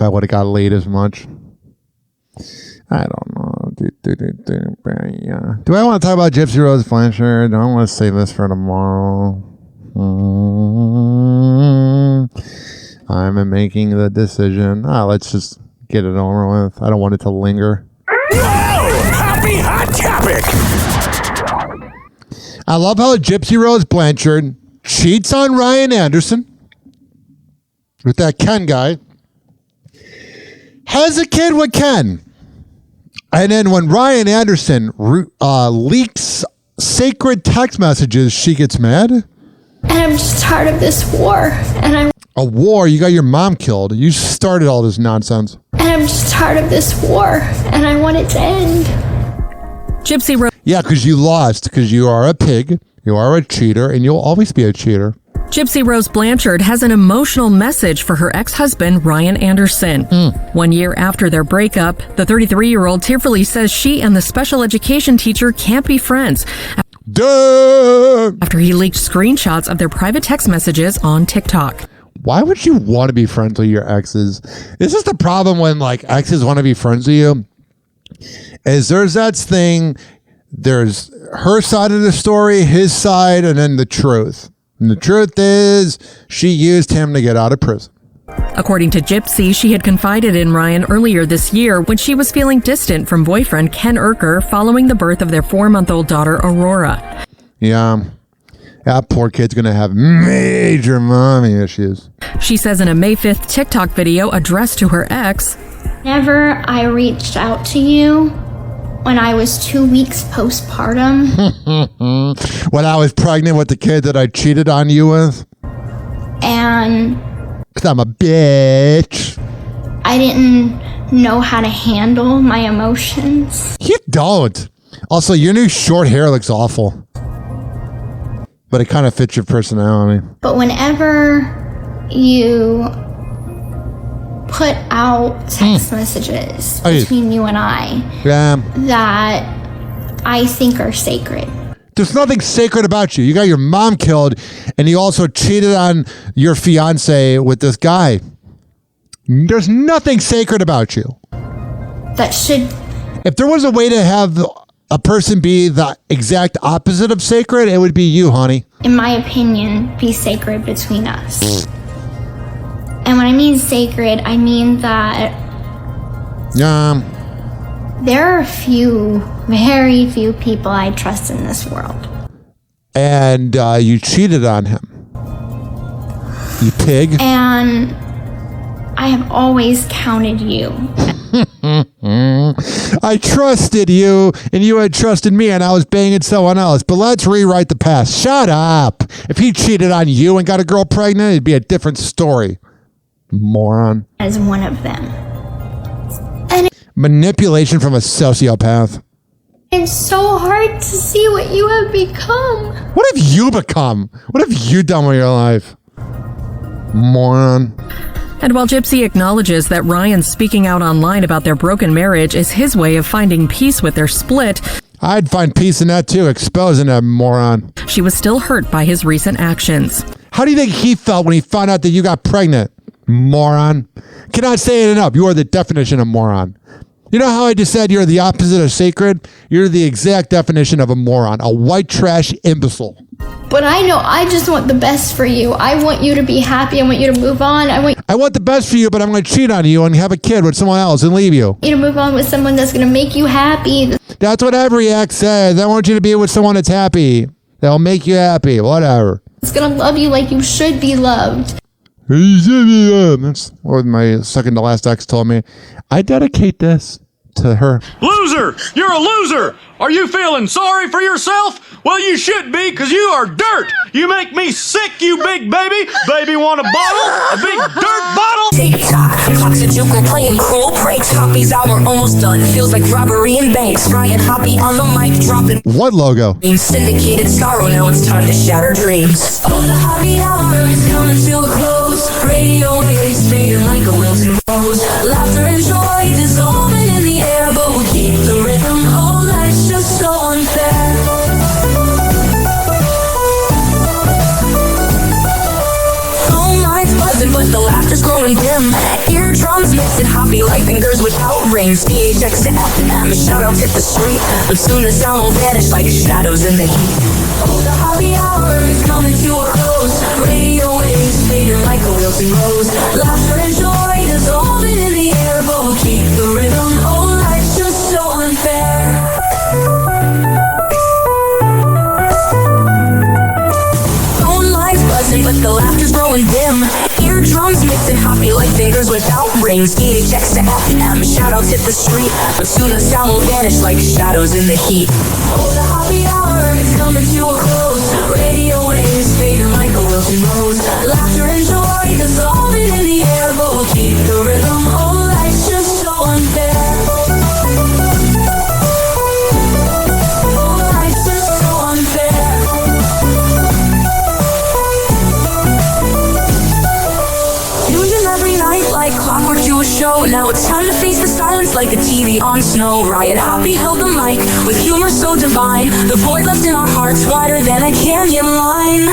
[SPEAKER 7] I would have got laid as much. I don't know. Do I want to talk about Gypsy Rose Blanchard? Do I want to save this for tomorrow? I'm making the decision. Let's just get it over with. I don't want it to linger.
[SPEAKER 14] Happy Hot Topic!
[SPEAKER 7] I love how Gypsy Rose Blanchard cheats on Ryan Anderson with that Ken guy, has a kid with Ken, and then when Ryan Anderson leaks sacred text messages, she gets mad.
[SPEAKER 5] And I'm just tired of this war.
[SPEAKER 7] A war? You got your mom killed. You started all this nonsense.
[SPEAKER 5] And I'm just tired of this war, and I want it to end.
[SPEAKER 19] Gypsy Rose.
[SPEAKER 7] Yeah, because you lost, because you are a pig, you are a cheater, and you'll always be a cheater.
[SPEAKER 19] Gypsy Rose Blanchard has an emotional message for her ex-husband, Ryan Anderson. 1 year after their breakup, the 33-year-old tearfully says she and the special education teacher can't be friends. After he leaked screenshots of their private text messages on TikTok.
[SPEAKER 7] Why would you want to be friends with your exes? Is this the problem when exes want to be friends with you? Is there's that thing, there's her side of the story, his side, and then the truth. And the truth is, she used him to get out of prison.
[SPEAKER 19] According to Gypsy, she had confided in Ryan earlier this year when she was feeling distant from boyfriend Ken Urker following the birth of their 4-month-old daughter, Aurora.
[SPEAKER 7] Yeah, that poor kid's going to have major mommy issues.
[SPEAKER 19] She says in a May 5th TikTok video addressed to her ex,
[SPEAKER 5] Whenever I reached out to you, when I was 2 weeks postpartum.
[SPEAKER 7] When I was pregnant with the kid that I cheated on you with?
[SPEAKER 5] And
[SPEAKER 7] 'cause I'm a bitch.
[SPEAKER 5] I didn't know how to handle my emotions.
[SPEAKER 7] You don't. Also, your new short hair looks awful. But it kind of fits your personality.
[SPEAKER 5] But whenever you put out text messages between you and I that I think are sacred.
[SPEAKER 7] There's nothing sacred about you. You got your mom killed, and you also cheated on your fiance with this guy. There's nothing sacred about you.
[SPEAKER 5] That should...
[SPEAKER 7] If there was a way to have a person be the exact opposite of sacred, it would be you, honey.
[SPEAKER 5] In my opinion, be sacred between us. And when I mean sacred, I mean that there are very few people I trust in this world.
[SPEAKER 7] And you cheated on him. You pig.
[SPEAKER 5] And I have always counted you.
[SPEAKER 7] I trusted you, and you had trusted me, and I was banging someone else. But let's rewrite the past. Shut up. If he cheated on you and got a girl pregnant, it'd be a different story. Moron.
[SPEAKER 5] As one of them.
[SPEAKER 7] Manipulation from a sociopath.
[SPEAKER 5] It's so hard to see what you have become.
[SPEAKER 7] What have you become? What have you done with your life? Moron.
[SPEAKER 19] And while Gypsy acknowledges that Ryan speaking out online about their broken marriage is his way of finding peace with their split,
[SPEAKER 7] I'd find peace in that too, exposing that moron.
[SPEAKER 19] She was still hurt by his recent actions.
[SPEAKER 7] How do you think he felt when he found out that you got pregnant? Moron. Cannot say it enough. You are the definition of moron. You know how I just said you're the opposite of sacred? You're the exact definition of a moron. A white trash imbecile.
[SPEAKER 5] But I know I just want the best for you. I want you to be happy. I want you to move on. I want
[SPEAKER 7] the best for you, but I'm going to cheat on you and have a kid with someone else and leave you.
[SPEAKER 5] You to move on with someone that's going to make you happy.
[SPEAKER 7] That's what every ex says. I want you to be with someone that's happy. That'll make you happy. Whatever.
[SPEAKER 5] It's going to love you like you should be loved.
[SPEAKER 7] That's what my second to last ex told me. I dedicate this to her.
[SPEAKER 14] Loser! You're a loser! Are you feeling sorry for yourself? Well, you should be, because you are dirt! You make me sick, you big baby! Baby want a bottle? A big dirt bottle?
[SPEAKER 29] TikTok, Toxijuke playing cruel pranks. Hoppy's hour almost done. Feels like robbery in banks. Ryan Hoppy on the mic dropping.
[SPEAKER 7] What logo?
[SPEAKER 29] Syndicated sorrow, now it's time to shatter dreams. Oh, the Hoppy hour is coming to a close. Radio waves fading like a wilted rose. Laughter and joy dissolving in the air, but we'll keep the rhythm. Oh, life's just so unfair. But the laughter's growing dim. Eardrums mixing Hoppy like fingers without rings. PHX to FM, shoutouts hit the street. But soon the sound will vanish like shadows in the heat. Oh, the Hoppy hour is coming to a close. Radio waves fading like a wilting rose. Laughter and joy dissolving in the air, but we'll keep the rhythm. Oh, life's just so unfair. But the laughter's growing dim. Eardrums mixing Hoppy like fingers without rings. PHX to FM, shoutouts hit the street. But soon the sound will vanish like shadows in the heat. Oh, the Hoppy hour is coming to a close. Radio waves fading like a wilting rose. Laughter and joy dissolving in the air, but we'll keep the rhythm. Oh, life's just so unfair. Oh, life's just so unfair. Like clockwork to a show. Now it's time to face the silence like a TV on snow. Riot Hoppy held the mic with humor so divine. The void left in our hearts wider than a canyon line.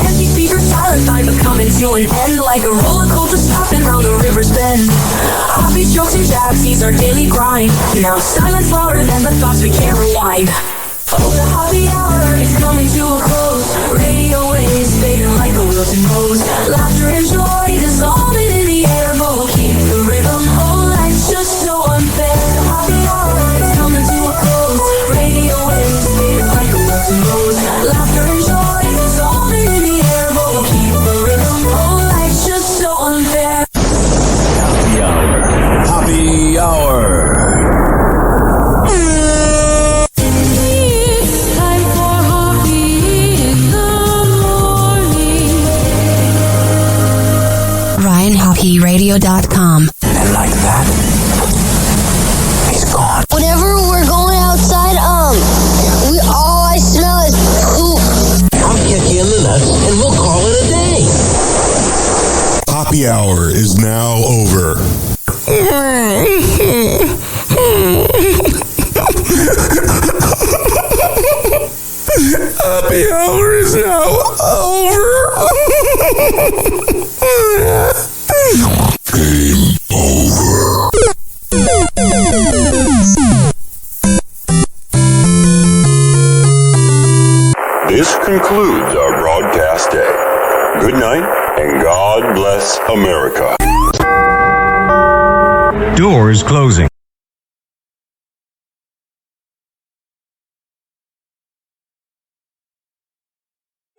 [SPEAKER 29] Empty speakers silent by becoming to an end. Like a roller coaster stopping round the river's bend. Hoppy jokes and jabs, he's our daily grind. Now silence louder than the thoughts we can't rewind. Oh, the Hoppy hour is coming to a close. Radio waves fading like a wilting rose. Laughter and joy dissolving in the air, but we'll keep the rhythm. Oh, life's just so unfair. The Hoppy hour is coming to a close. Radio waves fading like a wilting rose. Laughter and joy dissolving in the air, but we'll keep the rhythm. Oh, life's just so unfair.
[SPEAKER 16] HumpRadio.com.
[SPEAKER 12] And like that, he's gone.
[SPEAKER 4] Whenever we're going outside, all I smell is poop.
[SPEAKER 24] I'll catch you in the nuts and we'll call it a day.
[SPEAKER 6] Happy hour is now over.
[SPEAKER 12] Happy hour is now over.
[SPEAKER 6] Game over. This concludes our broadcast day. Good night, and God bless America.
[SPEAKER 8] Doors closing.